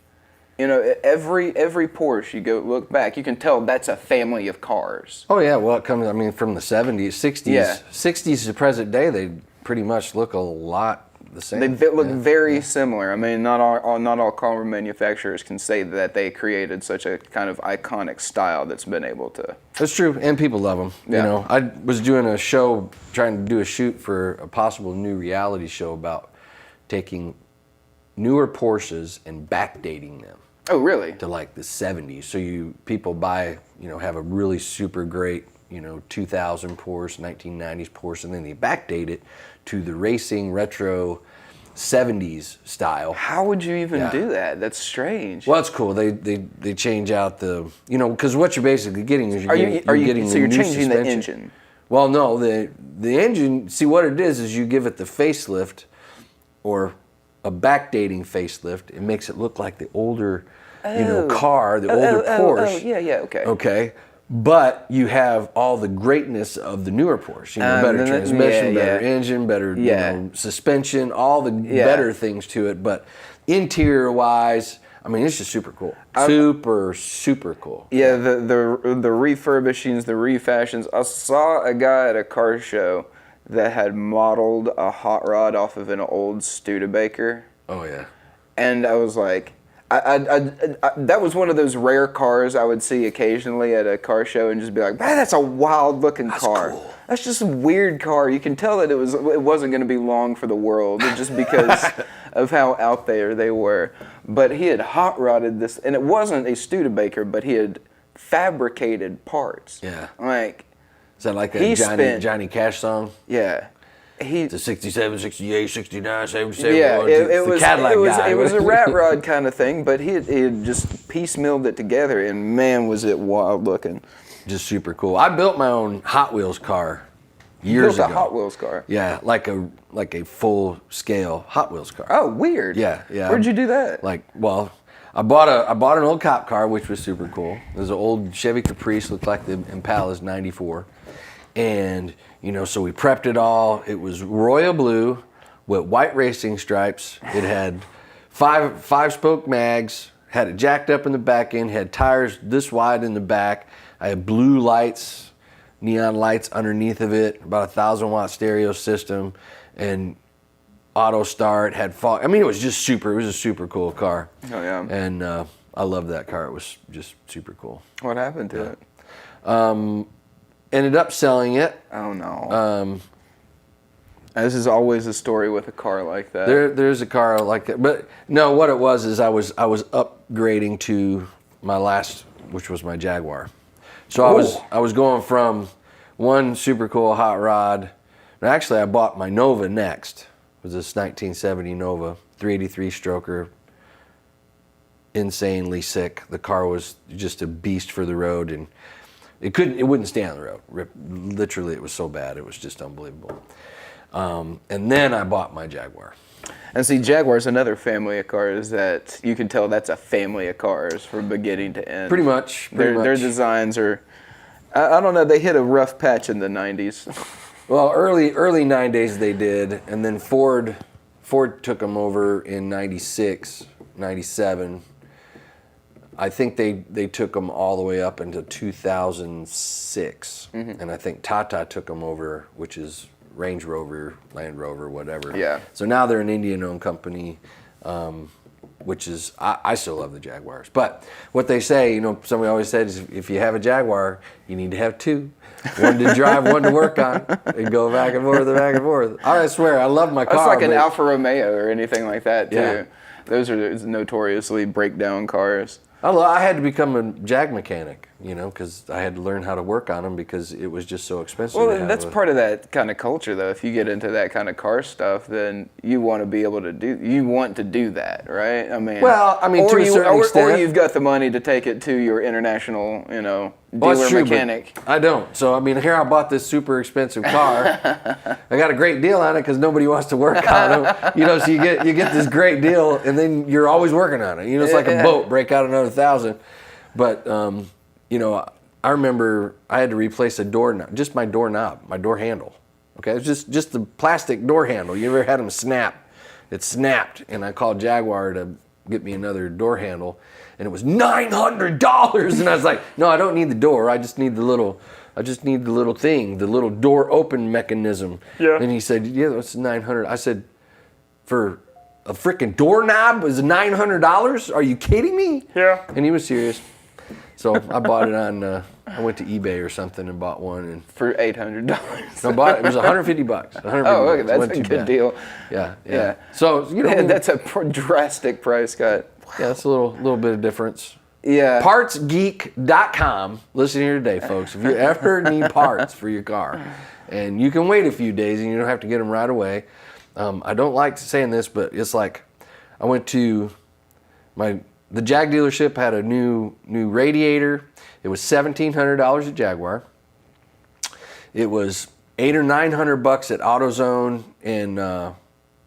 You know, every Porsche you go look back, you can tell that's a family of cars. Oh yeah, well it comes. I mean, from the 70s, 60s, Yeah. 60s to present day, they pretty much look a lot the same. They look very similar. I mean, not all car manufacturers can say that they created such a kind of iconic style that's been able to. That's true, and people love them. Yeah. You know, I was doing a show, trying to do a shoot for a possible new reality show about taking newer Porsches and backdating them Oh, really? to like the 70s. So people buy, have a really super great, 2000 Porsche, 1990s Porsche, and then they backdate it to the racing retro 70s style. How would you even Yeah. do that? That's strange. Well, it's cool. They change out the, because what you're basically getting is Are you getting so the you're new changing the suspension. engine? Well, no, the engine. See what it is you give it the facelift, or a backdating facelift. It makes it look like the older, car, the older Porsche. Oh, yeah, okay. Okay, but you have all the greatness of the newer Porsche. Better then transmission, yeah, better yeah. engine, better Yeah. suspension, all the better things to it. But interior wise, I mean, it's just super cool. Super cool. Yeah, the refurbishings, the refashions. I saw a guy at a car show that had modeled a hot rod off of an old Studebaker, Oh yeah. and I was like, I that was one of those rare cars I would see occasionally at a car show and just be like, man, that's a wild looking car. cool. That's just a weird car. You can tell that it wasn't going to be long for the world just because of how out there they were. But he had hot rodded this, and it wasn't a Studebaker, but he had fabricated parts. Yeah. Like, Is that like He a spent- Johnny Cash song? yeah. The 67, 68, 69, 77. Yeah, it the was Cadillac guy. it was a rat rod kind of thing, but he had just piecemealed it together, and man, was it wild looking. Just super cool. I built my own Hot Wheels car years Built ago. a Hot Wheels car. Yeah, like a full scale Hot Wheels car. Oh, weird. Yeah. Where'd you do that? I bought an old cop car, which was super cool. It was an old Chevy Caprice, looked like the Impala's '94, and so we prepped it all. It was royal blue with white racing stripes. It had five spoke mags, had it jacked up in the back end, had tires this wide in the back. I had blue lights, neon lights underneath of it, about 1,000-watt stereo system, and auto start, had fog. I mean, it was a super cool car. Oh, yeah. And I loved that car. It was just super cool. What happened to it? Ended up selling it. Oh no. This is always a story with a car like that. There's a car like that, but no. What it was is I was upgrading to my last, which was my Jaguar. So I was going from one super cool hot rod. And actually, I bought my Nova next. It was this 1970 Nova 383 stroker. Insanely sick. The car was just a beast for the road, and it wouldn't stay on the road. Literally, it was so bad. It was just unbelievable. And then I bought my Jaguar. And see, Jaguar's another family of cars that you can tell that's a family of cars from beginning to end. Pretty much. Their designs are, I don't know, they hit a rough patch in the 90s. Well, early 90s they did, and then Ford took them over in 96, 97. I think they took them all the way up into 2006, and I think Tata took them over, which is Range Rover, Land Rover, whatever. Yeah. So now they're an Indian-owned company, which is, I still love the Jaguars. But what they say, you know, somebody always said is if you have a Jaguar, you need to have two. One to drive, one to work on, and go back and forth, back and forth. I swear, I love my car. It's like an Alfa Romeo or anything like that, too. Yeah. Those are notoriously breakdown cars. I had to become a Jag mechanic, you know, because I had to learn how to work on them because it was just so expensive. Well, that's part of that kind of culture, though. If you get into that kind of car stuff, then you want to be able to do that, right? I mean, Well, I mean, to a certain extent. or you've got the money to take it to your international, you know, Well, dealer that's true, mechanic. but I don't. So, I mean, here I bought this super expensive car. I got a great deal on it because nobody wants to work on them. You know, so you get this great deal, and then you're always working on it. You know, it's like a boat, break out another 1,000. But, you know, I remember I had to replace a doorknob, just my doorknob, my door handle. Okay, it was just the plastic door handle. You ever had them snap? It snapped, and I called Jaguar to get me another door handle, and it was $900. And I was like, no, I don't need the door. I just need the little thing, the little door open mechanism. Yeah. And he said, yeah, that's $900. I said, for a freaking doorknob is $900? Are you kidding me? Yeah. And he was serious. So I bought it on. I went to eBay or something and bought one, and For $800. no, bought it. It was $150. Oh, okay, that's a good deal. Yeah. So you know, Yeah, that's a drastic price cut. yeah, that's a little bit of difference. Yeah. Partsgeek.com. Listen here today, folks. If you ever need parts for your car, and you can wait a few days and you don't have to get them right away. I don't like saying this, but it's like I went to the Jag dealership had a new radiator. It was $1,700 at Jaguar. It was $800 or $900 at AutoZone and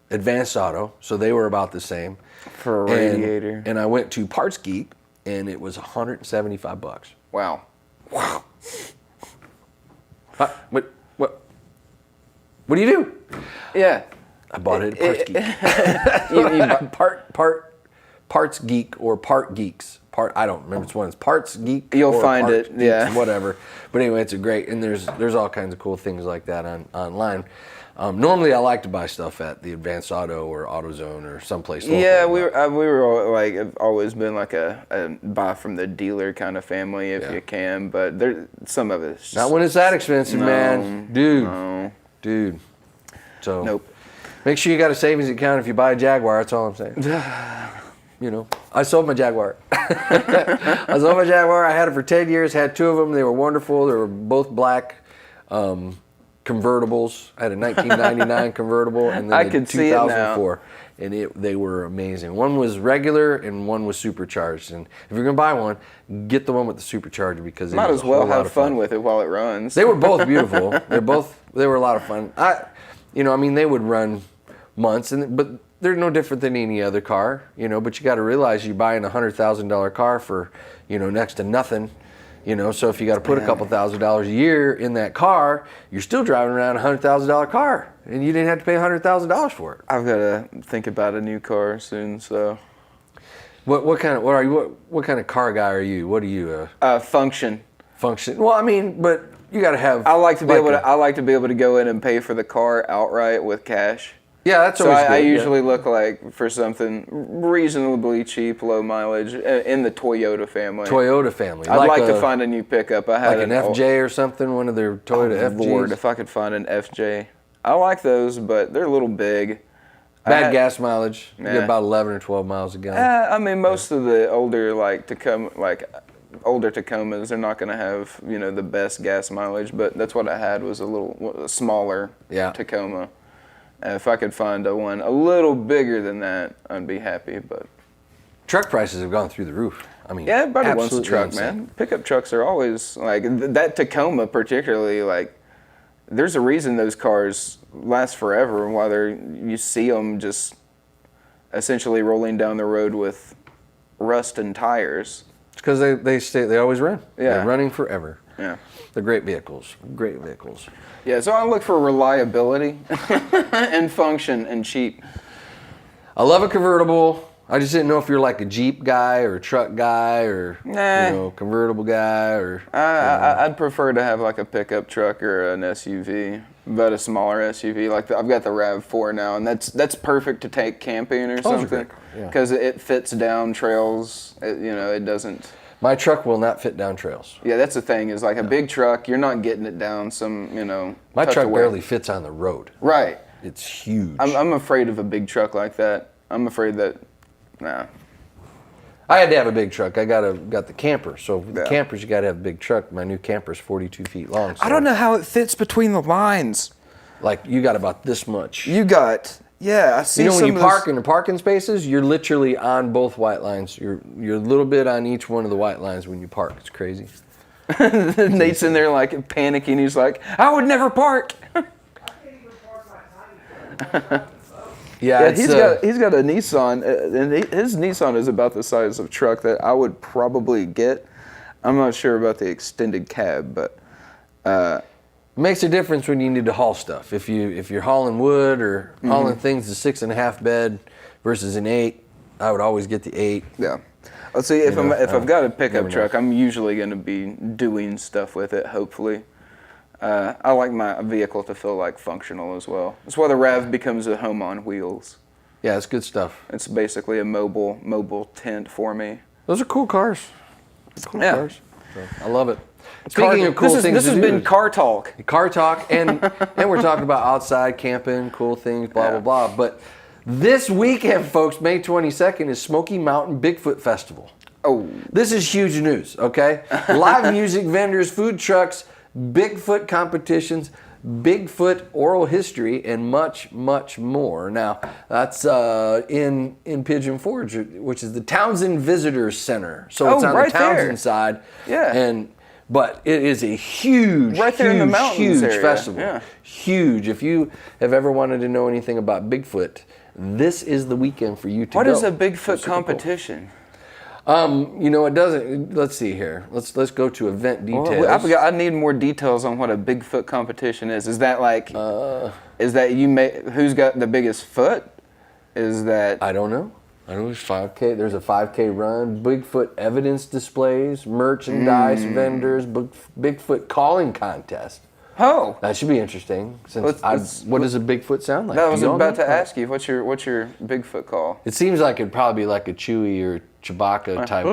Advanced Auto, so they were about the same. For a radiator. And I went to Parts Geek, and it was $175. Wow. What do you do? Yeah. I bought it at Parts Geek. Parts Geek or Part Geeks. I don't remember which one. It's Parts Geek. You'll or find Part it, yeah. Geeks, whatever. But anyway, it's a great, and there's all kinds of cool things like that online. Normally, I like to buy stuff at the Advanced Auto or AutoZone or someplace local. Yeah, we were all, like, have always been like a buy from the dealer kind of family if you can, but some of it's Not when it's that expensive, man. Dude. No. Dude. So Nope. make sure you got a savings account if you buy a Jaguar. That's all I'm saying. You know, I sold my Jaguar. I sold my Jaguar. I had it for 10 years, had two of them. They were wonderful. They were both black convertibles. I had a 1999 convertible and then I a could see it now. 2004. And they were amazing. One was regular and one was supercharged. And if you're going to buy one, get the one with the supercharger because it Might was as a well whole lot have of fun with it while it runs. They were both beautiful. They were a lot of fun. They would run months, but they're no different than any other car, you know. But you got to realize you're buying a $100,000 car for, you know, next to nothing, you know. So if you got to put a couple $1,000s a year in that car, you're still driving around a $100,000 car, and you didn't have to pay $100,000 for it. I've got to think about a new car soon, so. What kind of car guy are you? What are you? Function. Function. Well, I mean, but you got to have. I like to be able to go in and pay for the car outright with cash. Yeah, that's So always good. I yeah. usually look like for something reasonably cheap, low mileage in the Toyota family. Toyota family. I'd like to find a new pickup. I had like an FJ or something, one of their Toyota FJs. Lord, if I could find an FJ. I like those, but they're a little big. Bad gas mileage. You Yeah. get about 11 or 12 miles a gallon. I mean, most of the older older Tacomas, they're not going to have, you know, the best gas mileage, but that's what I had was a smaller Tacoma. And if I could find one a little bigger than that, I'd be happy. But Truck prices have gone through the roof. I mean, yeah, everybody wants a absolutely truck, insane. man. Pickup trucks are always like that Tacoma, particularly. Like, there's a reason those cars last forever. And why you see them just essentially rolling down the road with rust and tires. It's because they always run. Yeah. They're running forever. Yeah. They're great vehicles. Great vehicles. Yeah, so I look for reliability and function and cheap. I love a convertible. I just didn't know if you're like a Jeep guy or a truck guy or convertible guy or. I'd prefer to have like a pickup truck or an SUV, but a smaller SUV. Like I've got the RAV4 now, and that's perfect to take camping or something because it fits down trails. It doesn't. My truck will not fit down trails. Yeah, that's the thing is like a big truck, you're not getting it down some. My tucked truck away. barely fits on the road. Right. It's huge. I'm afraid of a big truck like that. I'm afraid that. Nah. I had to have a big truck. I got the camper. So with the Yeah. campers, you got to have a big truck. My new camper's 42 feet long. So I don't know how it fits between the lines. Like you got about this much. You got, I see. When some you of park in the parking spaces, you're literally on both white lines. You're a little bit on each one of the white lines when you park. It's crazy. Nate's in there like panicking. He's like, I would never park. I can't even park my tiny. Yeah, it's, he's got a Nissan, and his Nissan is about the size of truck that I would probably get. I'm not sure about the extended cab, but makes a difference when you need to haul stuff. If you're hauling wood or hauling things to 6.5 bed versus an 8, I would always get the 8. yeah. Let's see if I've got a pickup never know. truck, I'm usually going to be doing stuff with it. Hopefully, I like my vehicle to feel like functional as well. That's why the RAV becomes a home on wheels. Yeah, it's good stuff. It's basically a mobile tent for me. Those are cool cars. Cool Yeah. cars. So, I love it. Speaking of cool this things, has to do, been car talk. car talk, and we're talking about outside camping, cool things, blah Yeah. blah blah. But this weekend, folks, May 22nd is Smoky Mountain Bigfoot Festival. Oh, This is huge news, okay? Live music, vendors, food trucks, Bigfoot competitions, Bigfoot oral history, and much, much more. Now, that's in Pigeon Forge, which is the Townsend Visitors Center. So it's on right the Townsend there. side. Yeah. But it is a huge, Right there in the mountains huge area, festival. yeah. Huge. If you have ever wanted to know anything about Bigfoot, this is the weekend for you to what go. is a It's Bigfoot super cool. competition? It doesn't. Let's see here. Let's go to event details. I need more details on what a Bigfoot competition is. Is that like? Is that who's got the biggest foot? Is that? I don't know. I know there's 5K. There's a 5K run. Bigfoot evidence displays, merchandise vendors, Bigfoot calling contest. Oh, That should be interesting. Since what does a Bigfoot sound like? I Do was y'all about know? to ask you. What's your Bigfoot call? It seems like it'd probably be like a Chewy or Chewbacca type.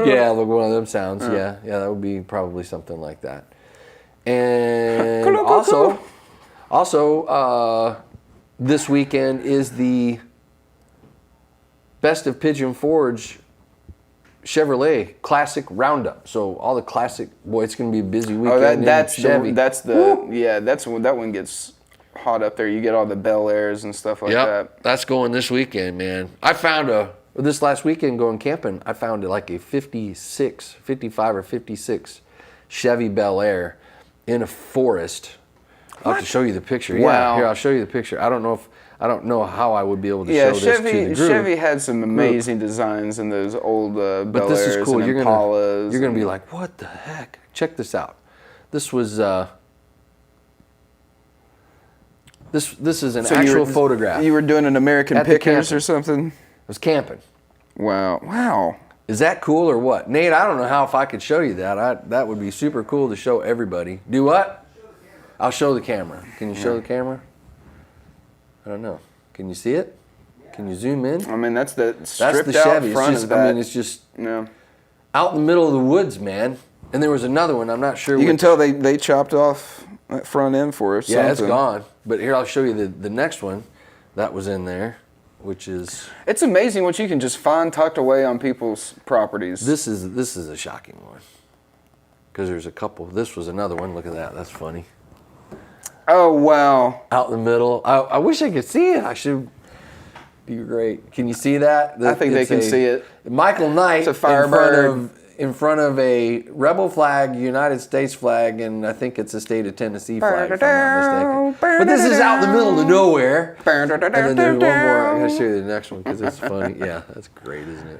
Yeah, like one of them sounds. Yeah, that would be probably something like that. And also, this weekend is the Best of Pigeon Forge Chevrolet Classic Roundup. So all the classic, boy, it's going to be a busy weekend. That's Chevy. that one gets hot up there. You get all the Bel Airs and stuff like Yep, that. that's going this weekend, man. I found this last weekend going camping, I found like a 55 or 56 Chevy Bel Air in a forest. I'll have to show you the picture. Yeah, Wow. here, I'll show you the picture. I don't know how I would be able to show this to the group. Chevy had some amazing designs in those old Bel But this Airs is cool. and You're Impalas. gonna be like, what the heck? Check this out. This was this is an So you actual were- photograph. You were doing an American At the Pickers camping. or something? I was camping. Wow. Is that cool or what? Nate, I don't know how if I could show you that. That would be super cool to show everybody. Do what? I'll show the camera. Can you show the camera? I don't know. Can you see it? Can you zoom in? I mean, that's the That's stripped the Chevy. out front It's just, of that. I mean, it's just yeah. out in the middle of the woods, man. And there was another one. I'm not sure. You can which. tell they chopped off that front end for us. Yeah, it's gone. But here, I'll show you the next one that was in there, which is It's amazing what you can just find tucked away on people's properties. this is a shocking one because there's a couple. This was another one. Look at that. That's funny. Oh wow! Out in the middle. I wish I could see it. I should be great. Can you see that? I think they It's can see it. Michael Knight It's a Firebird. in front of a rebel flag, United States flag, and I think it's a state of Tennessee flag, if I'm not mistaken. But this is out in the middle of nowhere. And then there's one more. I'm going to show you the next one because it's funny. Yeah, that's great, isn't it?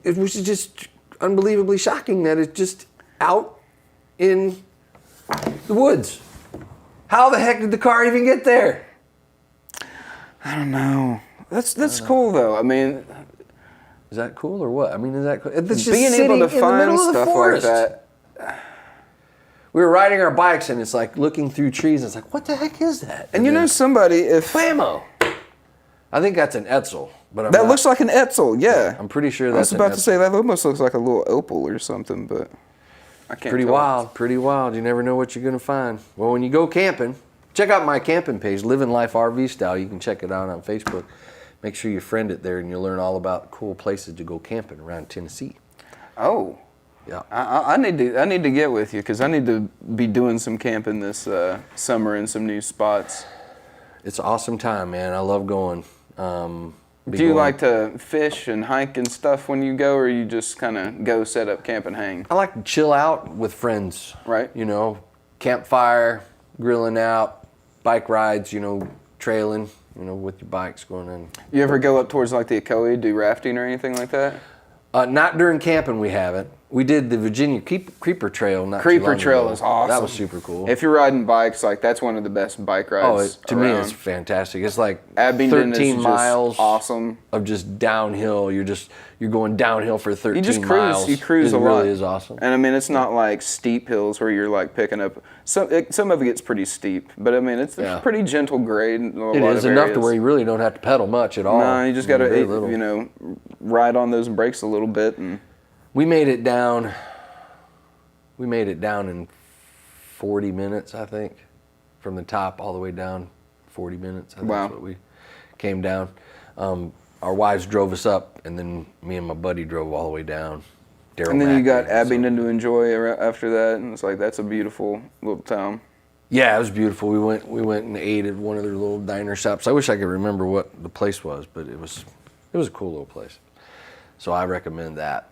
It was just unbelievably shocking that it's just out in the woods. How the heck did the car even get there? I don't know. That's cool though. I mean, is that cool or what? I mean, is that cool? It's just being able to find stuff like that. We were riding our bikes and it's like looking through trees and it's like, what the heck is that? And you know somebody, if Blammo. I think that's an Etzel, but that looks like an Etzel, yeah. I'm pretty sure I was that's about to say that almost looks like a little opal or something, but I can't. Pretty tell. wild, pretty wild. You never know what you're gonna find. Well, when you go camping, check out my camping page, Living Life RV Style. You can check it out on Facebook. Make sure you friend it there, and you'll learn all about cool places to go camping around Tennessee. Oh, yeah. I need to get with you because I need to be doing some camping this summer in some new spots. It's an awesome time, man. I love going. Do you like to fish and hike and stuff when you go, or you just kind of go set up camp and hang? I like to chill out with friends. Right. You know, campfire, grilling out, bike rides, you know, trailing, you know, with your bikes going in. You ever go up towards like the Ocoee, do rafting or anything like that? Not during camping, we haven't. We did the Virginia Creeper Trail. Creeper Trail is awesome. That was super cool. If you're riding bikes, like that's one of the best bike rides. To me, it's fantastic. It's like Abingdon 13 is miles, awesome of just downhill. You're going downhill for 13 You just cruise. miles. You cruise a lot. It really is awesome. And I mean, it's not like steep hills where you're like picking up. Some of it gets pretty steep, but I mean, it's a pretty gentle grade. In a It lot is of enough areas. to where you really don't have to pedal much at all. No, you just got to Very little. you know, ride on those brakes a little bit and. We made it down in 40 minutes, I think, from the top all the way down. 40 minutes. I think Wow. That's what we came down. Our wives drove us up, and then me and my buddy drove all the way down. Daryl And then you got Macri, Abingdon to enjoy after that, and it's like that's a beautiful little town. Yeah, it was beautiful. We went and ate at one of their little diner shops. I wish I could remember what the place was, but it was a cool little place. So I recommend that.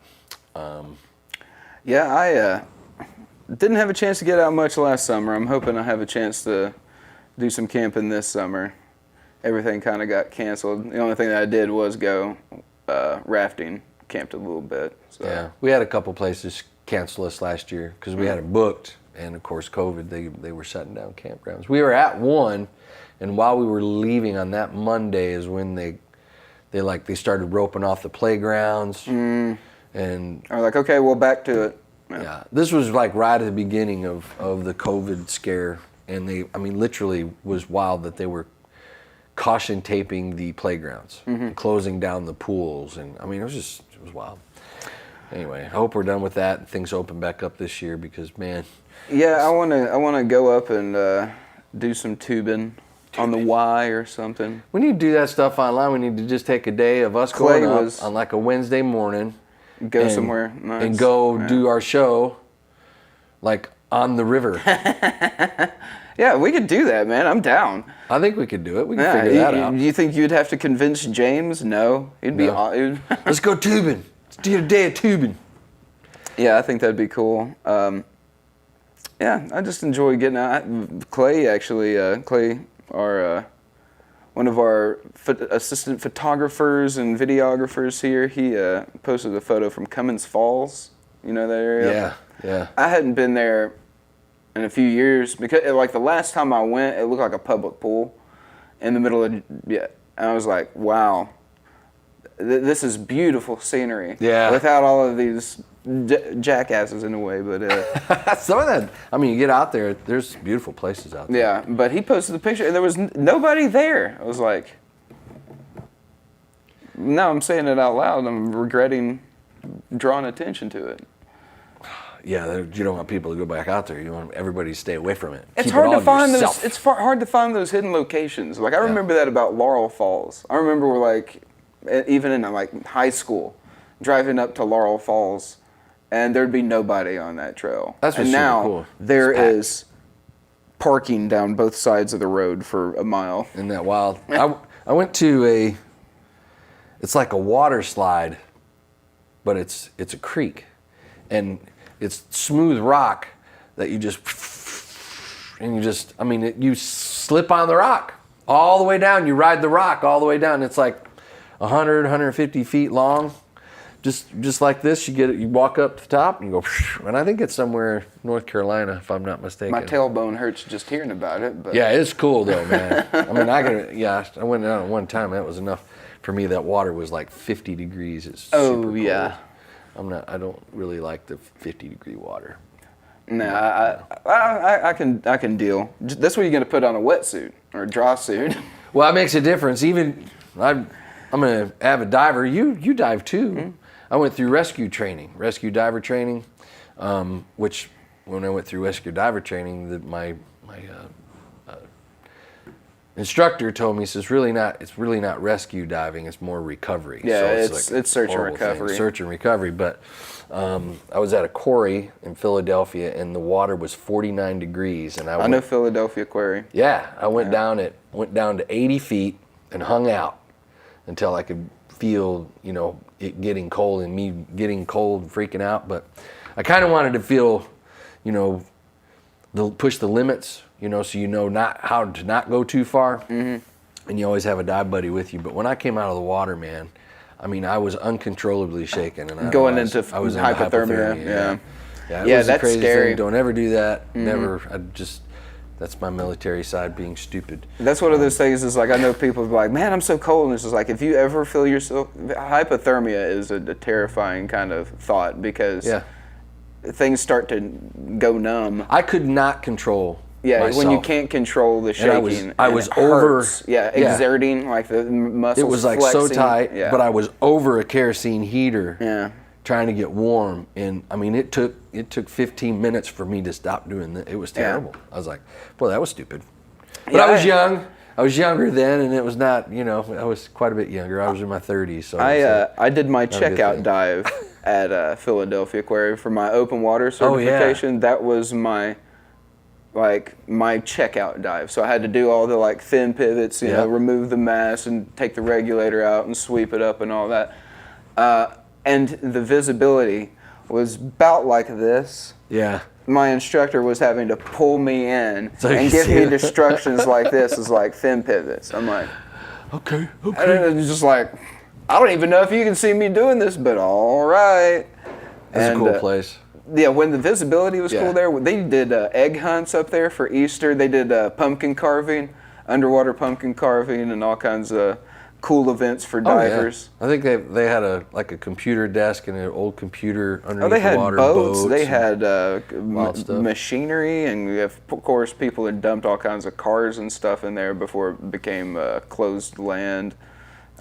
Yeah, I didn't have a chance to get out much last summer. I'm hoping I have a chance to do some camping this summer. Everything kind of got canceled. The only thing that I did was go rafting. Camped a little bit. So. Yeah, we had a couple places cancel us last year because we had it booked, and of course COVID, they were shutting down campgrounds. We were at one, and while we were leaving on that Monday is when they started roping off the playgrounds. And I was like, okay, well, back to it. Yeah, this was like right at the beginning of the COVID scare, and literally was wild that they were caution taping the playgrounds, closing down the pools, and it was wild. Anyway, I hope we're done with that and things open back up this year because, man. Yeah, I wanna go up and do some tubing on the Y or something. We need to do that stuff online. We need to just take a day of us going up on like a Wednesday morning. Go somewhere nice. And go do our show like on the river. Yeah, we could do that, man. I'm down. I think we could do it. We can figure that out. You think you'd have to convince James? No. It'd be Let's go tubing. Let's do a day of tubing. Yeah, I think that'd be cool. Yeah, I just enjoy getting out. Clay, actually, our one of our assistant photographers and videographers here, he posted a photo from Cummins Falls. You know that area? Yeah. I hadn't been there in a few years because, like, the last time I went, it looked like a public pool in the middle of, and I was like, wow, this is beautiful scenery. Yeah. Without all of these jackasses in a way, but some of that. You get out there. There's beautiful places out there. yeah. But he posted the picture, and there was nobody there. I was like, now I'm saying it out loud. I'm regretting drawing attention to it. Yeah, you don't want people to go back out there. You want everybody to stay away from it. It's Keep hard it to all find yourself. those. It's hard to find those hidden locations. Like I remember that about Laurel Falls. I remember even in like high school, driving up to Laurel Falls, and there'd be nobody on that trail. That's what's and super now cool. there It's packed. is parking down both sides of the road for a mile. Isn't that wild? I went to it's like a water slide but it's a creek, and it's smooth rock that you just you slip on the rock all the way down. You ride the rock all the way down. It's like 150 feet long. Just like this, you walk up to the top and you go, and I think it's somewhere North Carolina, if I'm not mistaken. My tailbone hurts just hearing about it. But Yeah, it's cool though, man. I mean, I went down at one time. That was enough for me. That water was like 50 degrees. It's super cold. yeah. I don't really like the 50-degree water. No, I can deal. That's what you're gonna put on a wetsuit or a draw suit. Well, that makes a difference. Even I'm an avid diver. You dive too. Mm-hmm. I went through rescue diver training, which when I went through rescue diver training, my instructor told me, it's really not rescue diving. It's more recovery. Yeah, So it's search and horrible thing, recovery. search and recovery. But I was at a quarry in Philadelphia, and the water was 49 degrees, and I know Philadelphia Quarry. Yeah, I went down to 80 feet and hung out until I could feel, it getting cold and me getting cold and freaking out. But I kind of wanted to feel, push the limits, so not how to not go too far. Mm-hmm. And you always have a dive buddy with you. But when I came out of the water, man, I mean, I was uncontrollably shaken, and I was into hypothermia. Yeah, Yeah, was a that's crazy scary. thing. Don't ever do that. Mm-hmm. Never. That's my military side being stupid. That's one of those things. Is like I know people are like, man, I'm so cold, and it's just like if you ever feel yourself, hypothermia is a terrifying kind of thought because things start to go numb. I could not control. Yeah, myself. when you can't control the shaking. And I was it over. hurts. Yeah, exerting like the muscles. It was like flexing. so tight, Yeah. but I was over a kerosene heater. Yeah. Trying to get warm, and I mean, it took 15 minutes for me to stop doing that. It was terrible. I was like, well, that was stupid. But I was young. I was younger then, and it was not. I was quite a bit younger. I was in my 30s. So I did my a good checkout thing. dive at Philadelphia Aquarium for my open water certification. That was my checkout dive. So I had to do all the thin pivots, remove the mass and take the regulator out and sweep it up and all that. And the visibility was about like this. Yeah. My instructor was having to pull me in So and you give see me it. instructions like this as thin pivots. I'm like, Okay. and it was just like, I don't even know if you can see me doing this, but all right. That's a cool place. Yeah, when the visibility was Yeah. cool there, they did egg hunts up there for Easter. They did pumpkin carving, underwater pumpkin carving, and all kinds of cool events for divers. I think they had a computer desk and an old computer underneath They had the water. boats. They and- had wild stuff. machinery, and of course, people had dumped all kinds of cars and stuff in there before it became closed land.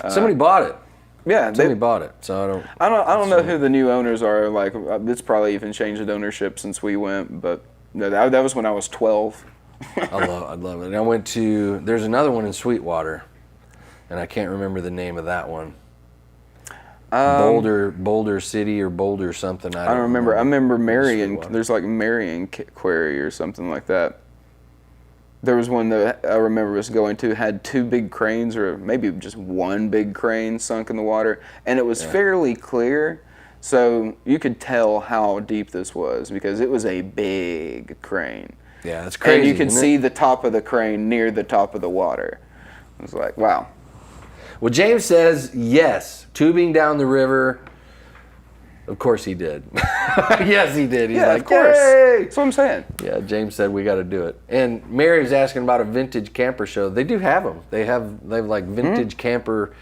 Somebody bought it. Yeah, Somebody bought it. So I don't know who the new owners are. It's probably even changed ownership since we went, but no, that was when I was 12. I'd love it. And there's another one in Sweetwater, and I can't remember the name of that one. Boulder City or Boulder something. I don't remember. I remember Marion. Sweetwater. There's Marion Quarry or something like that. There was one that I remember us going to, had two big cranes, or maybe just one big crane sunk in the water, and it was fairly clear, so you could tell how deep this was because it was a big crane. Yeah, that's crazy. And you could isn't see it? the top of the crane near the top of the water. It was like, wow. Well, James says yes, tubing down the river. Of course he did. Yes, he did. He's Yeah, like, of course. "Yay!" That's what I'm saying. Yeah, James said we got to do it. And Mary was asking about a vintage camper show. They do have them. They have vintage camper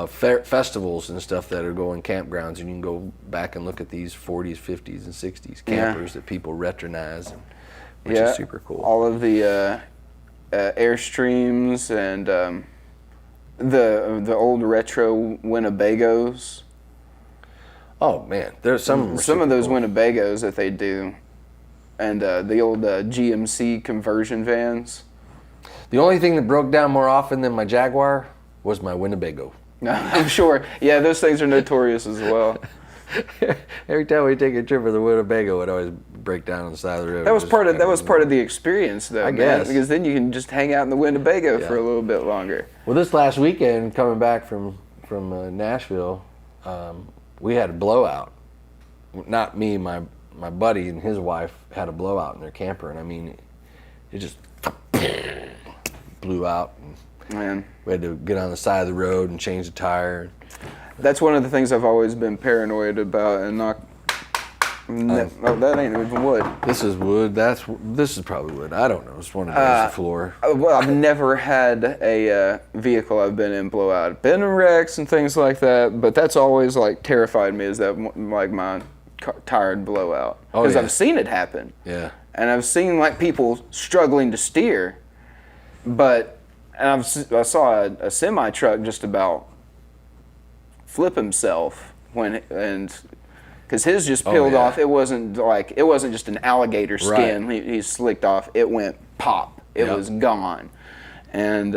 festivals and stuff that are going campgrounds, and you can go back and look at these 40s, 50s, and 60s campers that people retronize, which is super cool. All of the Airstreams and the old retro Winnebagos. Oh man, there's some Some of those Winnebagos that they do, and the old GMC conversion vans. The only thing that broke down more often than my Jaguar was my Winnebago. I'm sure. Yeah, those things are notorious as well. Every time we take a trip with a Winnebago, it would always break down on the side of the road. That was part of the experience, though. I man, guess. because then you can just hang out in the Winnebago for a little bit longer. Well, this last weekend, coming back from Nashville, we had a blowout. Not me, my buddy and his wife had a blowout in their camper, and I mean, it just blew out. And Man, we had to get on the side of the road and change the tire. that's one of the things I've always been paranoid about, and not. Oh, that ain't even wood. This is wood. This is probably wood. I don't know. It's one of those the floor. Well, I've never had a vehicle I've been in blow out. Been in wrecks and things like that, but that's always like terrified me. Is that like my tire blow out? Oh, Because yeah. I've seen it happen, Yeah. and I've seen like people struggling to steer, I saw a semi truck just about flip himself because his just peeled yeah. off. It wasn't just an alligator skin. Right. He slicked off. It went pop. It Yep. was gone, and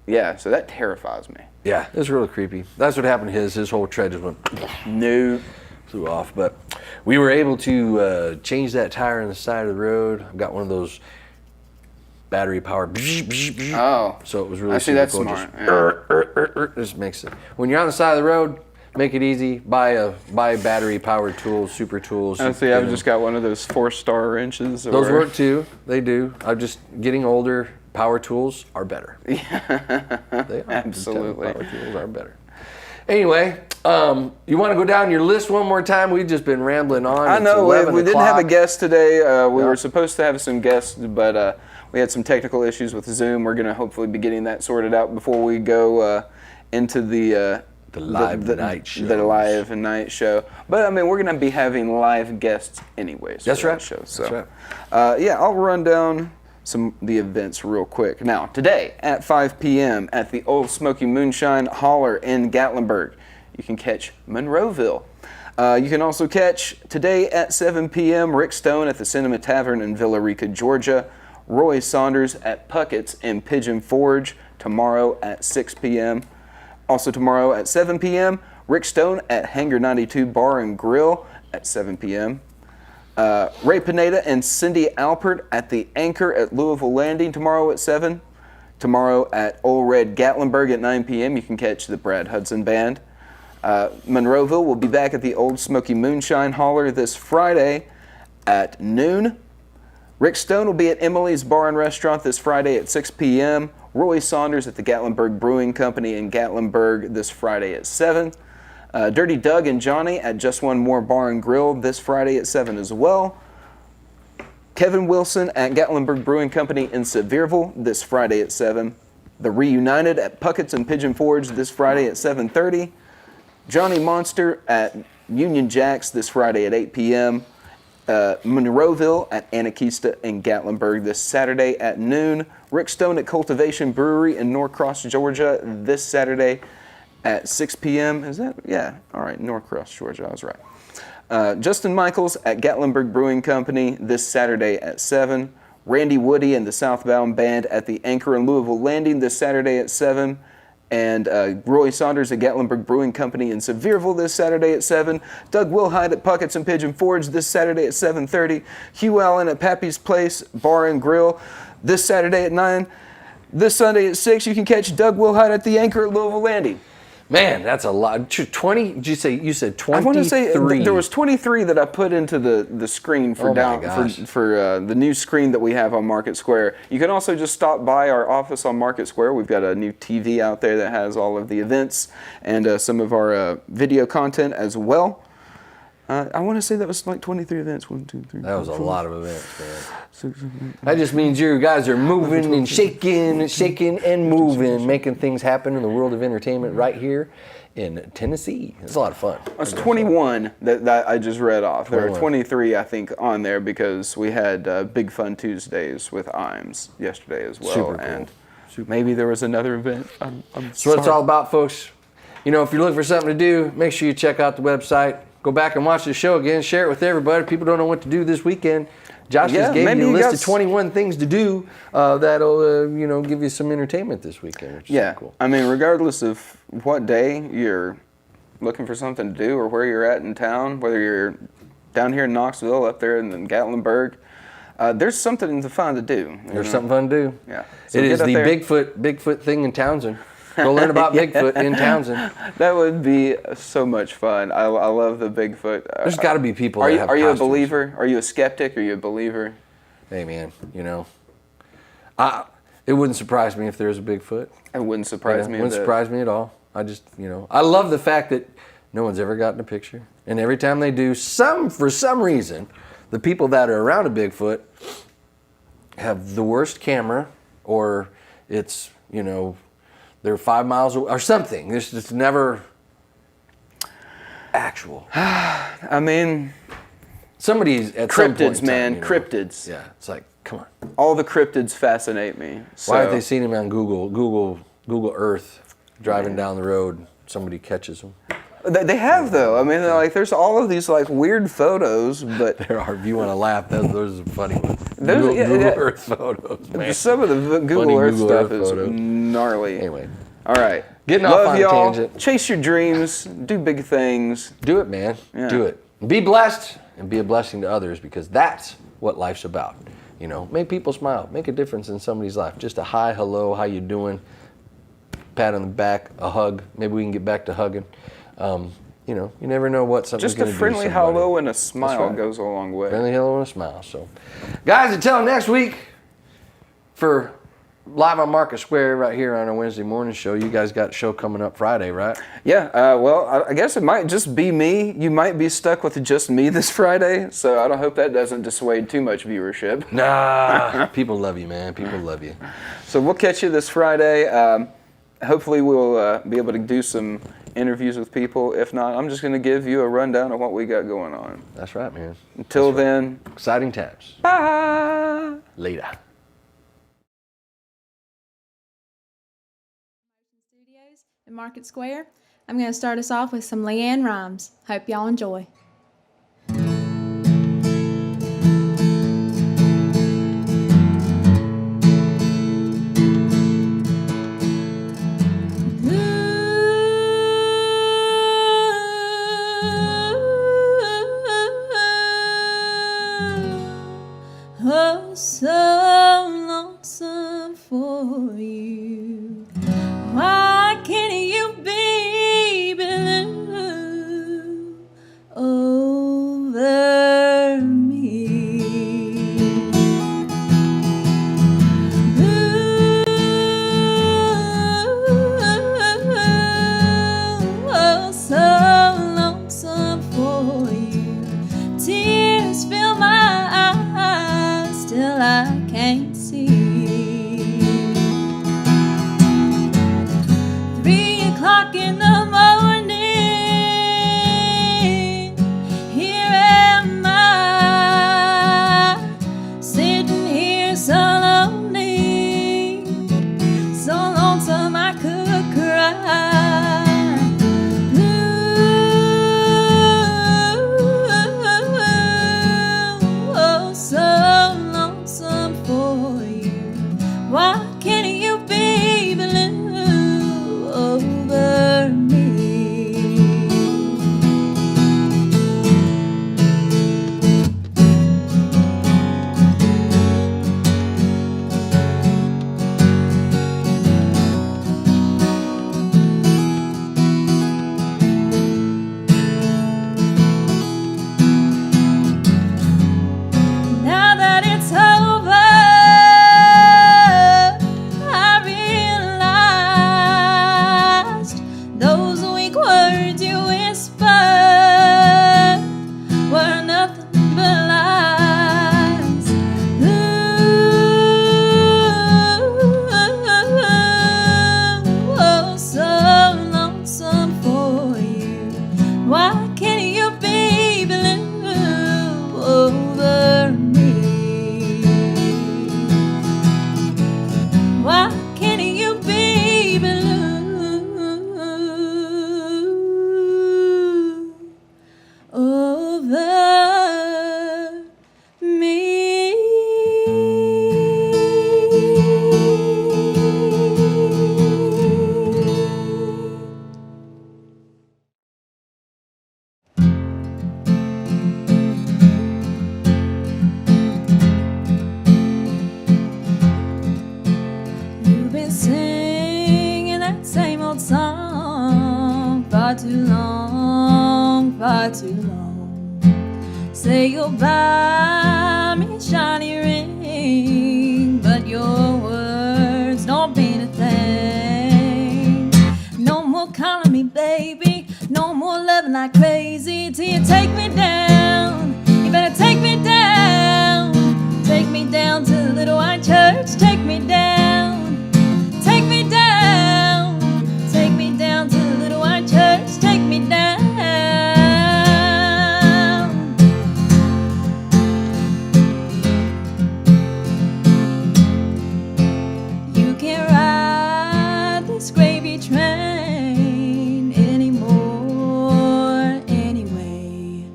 yeah. So that terrifies me. Yeah, it was really creepy. That's what happened to his whole tread just went No. flew off. But we were able to change that tire on the side of the road. I've got one of those battery powered. Oh. So it was really I see. That's cool. smart. Yeah. Just makes it. When you're on the side of the road, make it easy. Buy battery powered tools, super tools. I see. I've just got one of those 4-star wrenches. Those work too. They do. I'm just getting older. Power tools are better. Yeah. They are. Absolutely. Power tools are better. Anyway, you want to go down your list one more time? We've just been rambling on. I It's know 11 we didn't have a o'clock. guest today. We were supposed to have some guests, but we had some technical issues with Zoom. We're going to hopefully be getting that sorted out before we go into the live night shows. The live night show. But I mean, we're going to be having live guests anyways. That's for right. that show. So, That's right. yeah, I'll run down the events real quick. Now, today at 5 p.m. at the Old Smoky Moonshine Holler in Gatlinburg, you can catch Monroeville. You can also catch today at 7 p.m. Rick Stone at the Cinema Tavern in Villa Rica, Georgia. Roy Saunders at Puckett's in Pigeon Forge tomorrow at 6 p.m. Also tomorrow at 7 p.m., Rick Stone at Hangar 92 Bar and Grill at 7 p.m. Ray Pineda and Cindy Alpert at the Anchor at Louisville Landing tomorrow at 7. Tomorrow at Old Red Gatlinburg at 9 p.m. you can catch the Brad Hudson Band. Monroeville will be back at the Old Smoky Moonshine Holler this Friday at noon. Rick Stone will be at Emily's Bar and Restaurant this Friday at 6 p.m. Roy Saunders at the Gatlinburg Brewing Company in Gatlinburg this Friday at 7. Dirty Doug and Johnny at Just One More Bar and Grill this Friday at 7 as well. Kevin Wilson at Gatlinburg Brewing Company in Sevierville this Friday at 7. The Reunited at Puckett's and Pigeon Forge this Friday at 7:30. Johnny Monster at Union Jacks this Friday at 8 p.m. Monroeville at Anarchista in Gatlinburg this Saturday at noon. Rick Stone at Cultivation Brewery in Norcross, Georgia this Saturday at 6 p.m. Is that? Yeah. All right. Norcross, Georgia. I was right. Justin Michaels at Gatlinburg Brewing Company this Saturday at 7. Randy Woody and the Southbound Band at the Anchor in Louisville Landing this Saturday at 7. And Roy Saunders at Gatlinburg Brewing Company in Sevierville this Saturday at 7. Doug Wilhite at Puckett's and Pigeon Forge this Saturday at 7:30. Hugh Allen at Pappy's Place Bar and Grill this Saturday at 9. This Sunday at 6, you can catch Doug Wilhite at the Anchor at Louisville Landing. Man, that's a lot. 20? Did you say? You said 23. I want to say there was 23 that I put into the screen for Oh my gosh. for the new screen that we have on Market Square. You can also just stop by our office on Market Square. We've got a new TV out there that has all of the events and some of our video content as well. I want to say that was like 23 events. 1, 2, 3. That was a 4, lot of events, man. 6, 7, That just means you guys are moving and shaking and moving, making things happen in the world of entertainment right here in Tennessee. It's a lot of fun. That's 21 that I just read off. There are 21. 23, I think, on there because we had Big Fun Tuesdays with IMS yesterday as well. Super cool. And maybe there was another event. I'm That's what it's all about, folks. You know, if you're looking for something to do, make sure you check out the website. Go back and watch the show again. Share it with everybody. People don't know what to do this weekend. Josh Yeah, just gave maybe you a you list got of 21 things to do that'll, give you some entertainment this weekend, which is Yeah, cool. I mean, regardless of what day you're looking for something to do or where you're at in town, whether you're down here in Knoxville, up there in Gatlinburg, there's something to find to do. There's something fun to do. Yeah. So It get is up the there. Bigfoot thing in Townsend. Go learn about Bigfoot in Townsend. That would be so much fun. I love the Bigfoot. There's got to be people Are that you have are you a costumes. believer? Are you a skeptic? Are you a believer? Hey, man, you know, it wouldn't surprise me if there was a Bigfoot. It wouldn't surprise me. It wouldn't surprise me at all. I just, you know, I love the fact that no one's ever gotten a picture. And every time they do, for some reason, the people that are around a Bigfoot have the worst camera, or it's, you know, they're 5 miles away, or something. It's just never actual. I mean, Somebody's at some point cryptids, in time, man, you know, cryptids. Yeah, it's like, come on. All the cryptids fascinate me. So. Why have they seen him on Google Earth, driving down the road? Somebody catches him. They have though. I mean, like there's all of these like weird photos, but There are. If you want to laugh, those are funny ones. Those- Google, yeah, Google yeah. Earth photos, man. some of the Google Funny Earth Google stuff Earth is photos. gnarly. Anyway, All right. Getting Love off on a y'all. tangent. Chase your dreams. Do big things. do it, man. Yeah. Do it. Be blessed and be a blessing to others, because that's what life's about. You know, make people smile. Make a difference in somebody's life. Just a hi, hello, how you doing? Pat on the back, a hug. Maybe we can get back to hugging. You know, you never know what something's Just going a to do. friendly to somebody. hello and a smile right. goes a long way. Friendly hello and a smile. So, guys, until next week, for live on Market Square right here on our Wednesday morning show. You guys got a show coming up Friday, right? Yeah, well, I guess it might just be me. You might be stuck with just me this Friday, so I don't hope that doesn't dissuade too much viewership. Nah, people love you, man. People love you. So we'll catch you this Friday. Hopefully we'll be able to do some interviews with people. If not, I'm just going to give you a rundown of what we got going on. That's right, man. Until then, Exciting times. bye! Later. Studios in Market Square. I'm going to start us off with some Leanne Rhymes. Hope y'all enjoy. Oh, so lonesome for you. Why can't you be blue over me? Oh, so lonesome for you. Tears fill my eyes till I can't see. 3:00 in the morning, here am I, sitting here so lonely, so lonesome I could cry. Oh, so lonesome for you. Why can't you be blue over me? long, far too long, far too long. Say you'll buy me a shiny ring, but your words don't mean a thing. No more calling me baby, no more loving like crazy till you take me down. You better take me down. Take me down to the little white church. Take me down. Take me down. Take me down to the little white church. Take me down. You can't ride this gravy train anymore anyway.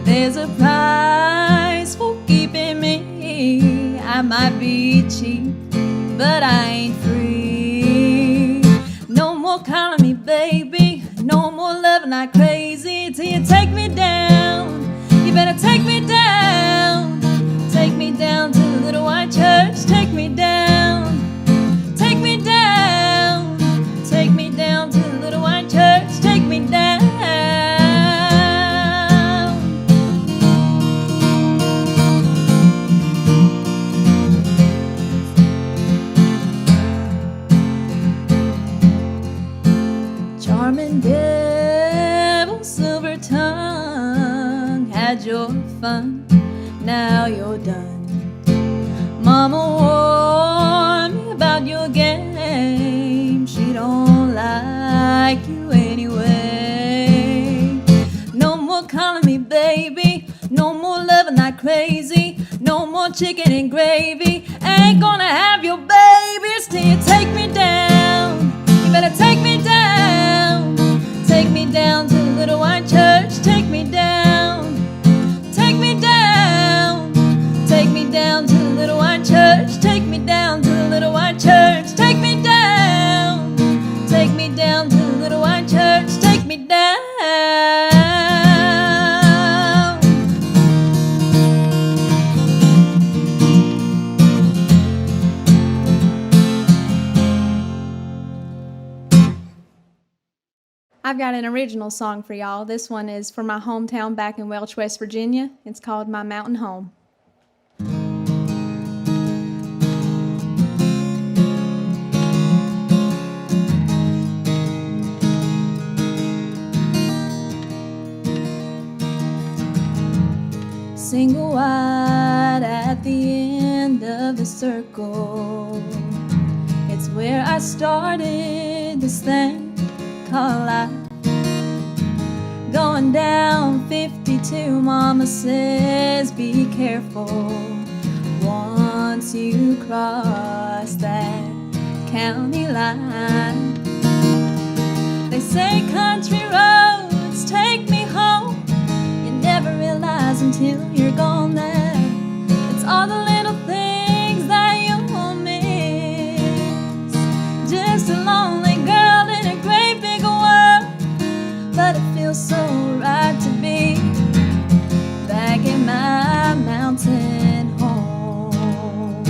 There's a price for keeping me. I might be cheap, but I ain't free. No more calling me baby, no more loving like crazy till you take me down. You better take me down. Take me down to the little white church. Take me down. Take me down. Take me down to the little white church. Take me down. Charming devil, silver tongue, had your fun, now you're done. Mama warned me about your game, she don't like you anyway. No more calling me baby, no more loving like crazy, no more chicken and gravy. Ain't gonna have your babies till you take me down. You better take me down. Take me down to the little white church. Take me down. Take me down. Take me down to the little white church. Take me down to the little white church. Take me down. Take me down to the little white church. Take me down. I've got an original song for y'all. This one is from my hometown back in Welch, West Virginia. It's called My Mountain Home. Single wide at the end of the circle. It's where I started this thing called life. Going down 52, mama says be careful once you cross that county line. They say country roads take me home. You never realize until you're gone there. It's all the little things that you'll miss. Just a lonely girl in a great big world, but it feels so right to be back in my mountain home.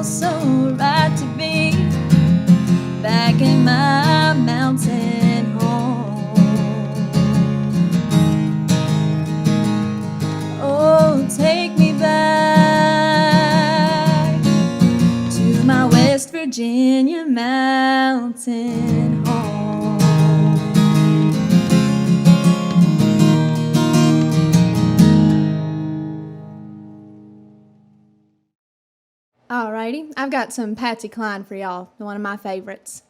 feels so right to be back in my mountain home. Oh, take me back to my West Virginia mountain home. Alrighty, I've got some Patsy Cline for y'all, one of my favorites.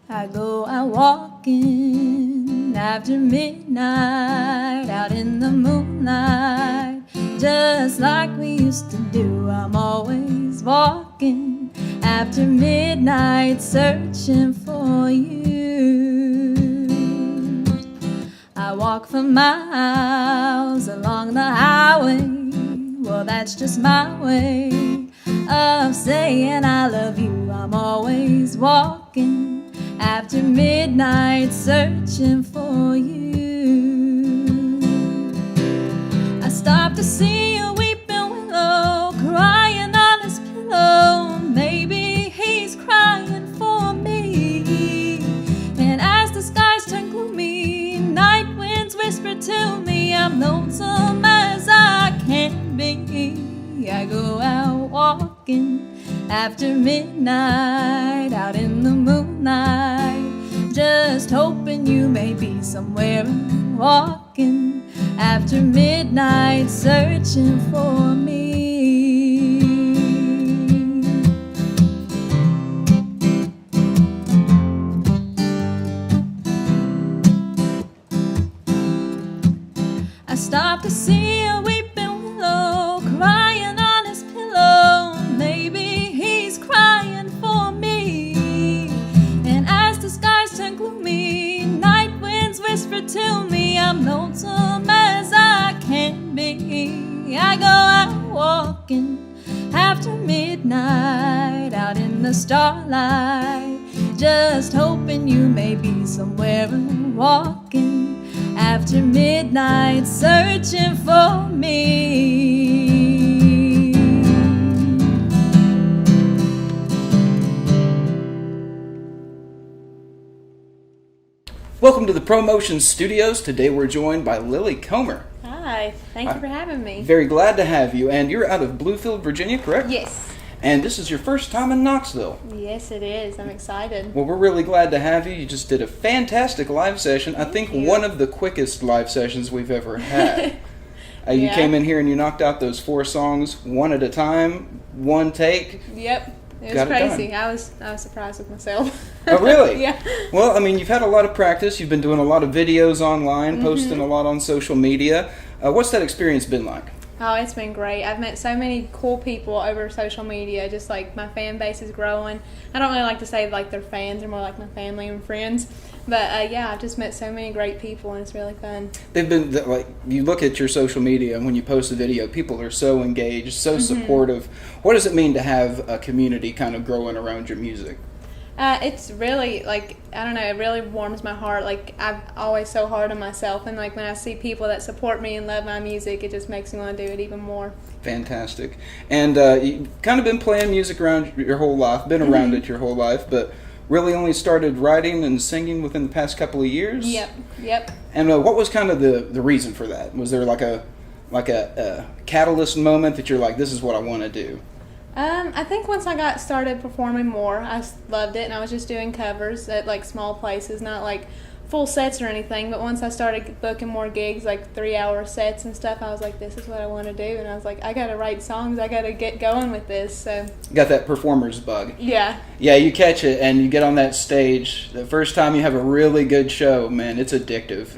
I go out walking after midnight, out in the moonlight, just like we used to do. I'm always walking after midnight, searching for you. I walk for miles along the highway, well, that's just my way of saying I love you. I'm always walking after midnight, searching for you. I stop to see a weeping willow crying on his pillow. Maybe he's crying for me. And as the skies turn gloomy, night winds whisper to me, I'm lonesome as I can be. I go out walking after midnight, out in the moonlight, just hoping you may be somewhere. Walking after midnight, searching for me. I stop to see a weeping willow crying on his pillow. Maybe he's crying for me. And as the skies turn gloomy, night winds whisper to me, I'm lonesome as I can be. I go out walking after midnight, out in the starlight, just hoping you may be somewhere. Walking after midnight, searching for me. Welcome to the ProMotion Studios. Today we're joined by Lily Comer. Hi, thank you for having me. Very glad to have you. And you're out of Bluefield, Virginia, correct? Yes. And this is your first time in Knoxville. Yes, it is. I'm excited. Well, we're really glad to have you. You just did a fantastic live session. I think one of the quickest live sessions we've ever had. You came in here and you knocked out those 4 songs one at a time, one take. Yep. It was Got it crazy. done. I was surprised with myself. Oh, really? Yeah. Well, I mean, you've had a lot of practice. You've been doing a lot of videos online, posting a lot on social media. What's that experience been like? Oh, it's been great. I've met so many cool people over social media. Just like my fan base is growing. I don't really like to say like they're fans. They're more like my family and friends. But yeah, I've just met so many great people and it's really fun. They've been like, you look at your social media and when you post a video, people are so engaged, so supportive. What does it mean to have a community kind of growing around your music? It's really, like, I don't know, it really warms my heart. Like, I'm always so hard on myself, and, like, when I see people that support me and love my music, it just makes me want to do it even more. Fantastic. And you've kind of been playing music around your whole life, been around it your whole life, but really only started writing and singing within the past couple of years? Yep. And what was kind of the reason for that? Was there like a catalyst moment that you're like, this is what I want to do? I think once I got started performing more, I loved it, and I was just doing covers at like small places, not like full sets or anything, but once I started booking more gigs, like 3-hour sets and stuff, I was like, this is what I want to do, and I was like, I gotta write songs, I gotta get going with this. So Got that performer's bug. yeah, You catch it and you get on that stage. The first time you have a really good show, man, it's addictive.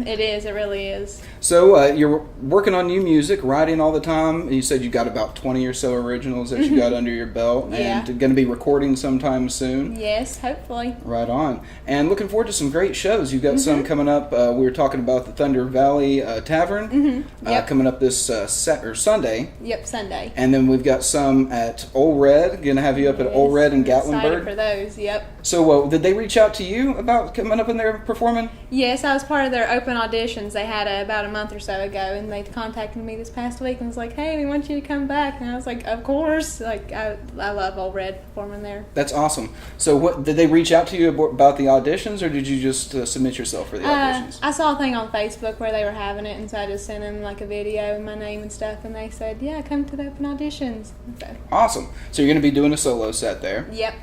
it is, it really is. So you're working on new music, writing all the time. You said you got about 20 or so originals that you got under your belt, Yeah. and going to be recording sometime soon. Yes, hopefully. Right on. And looking forward to some great shows. shows. You've got some coming up. We were talking about the Thunder Valley Tavern Yep. coming up this Sunday. Yep, Sunday. And then we've got some at Old Red. Going to have you up at Old Red in Excited Gatlinburg. for those. Yep. So did they reach out to you about coming up and there performing? Yes, I was part of their open auditions they had about a month or so ago, and they contacted me this past week and was like, "Hey, we want you to come back." And I was like, "Of course!" Like I love Old Red performing there. That's awesome. So what did they reach out to you about the auditions, or did you just submit yourself for the auditions? I saw a thing on Facebook where they were having it, and so I just sent them like a video and my name and stuff, and they said, "Yeah, come to the open auditions." So, Awesome. So you're going to be doing a solo set there. yep.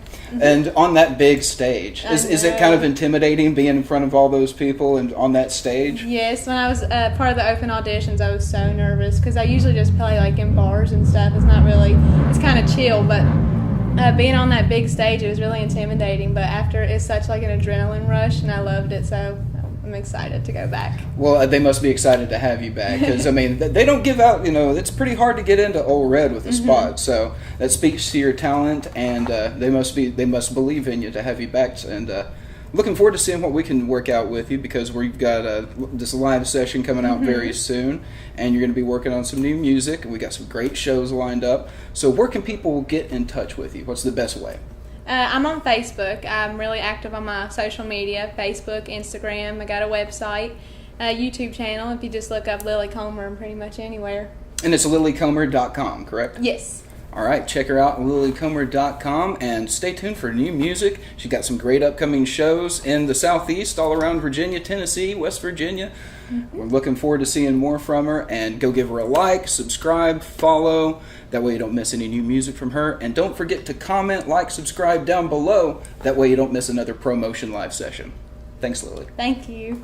And on that big stage, I is it know. kind of intimidating being in front of all those people and on that stage? Yes, when I was part of the open auditions, I was so nervous because I usually just play like in bars and stuff. It's not really, it's kind of chill, but being on that big stage, it was really intimidating. But after, it's such like an adrenaline rush, and I loved it, so I'm excited to go back. Well, they must be excited to have you back because, I mean, they don't give out, it's pretty hard to get into Old Red with a spot. So that speaks to your talent, and they must believe in you to have you back. And looking forward to seeing what we can work out with you because we've got this live session coming out very soon, and you're going to be working on some new music. We got some great shows lined up. So where can people get in touch with you? What's the best way? I'm on Facebook. I'm really active on my social media, Facebook, Instagram. I got a website, a YouTube channel. If you just look up Lily Comer, I'm pretty much anywhere. And it's lilycomer.com, correct? Yes. All right, check her out, lilycomer.com, and stay tuned for new music. She's got some great upcoming shows in the Southeast, all around Virginia, Tennessee, West Virginia. We're looking forward to seeing more from her, and go give her a like, subscribe, follow. That way you don't miss any new music from her. And don't forget to comment, like, subscribe down below. That way you don't miss another ProMotion live session. Thanks, Lily. Thank you.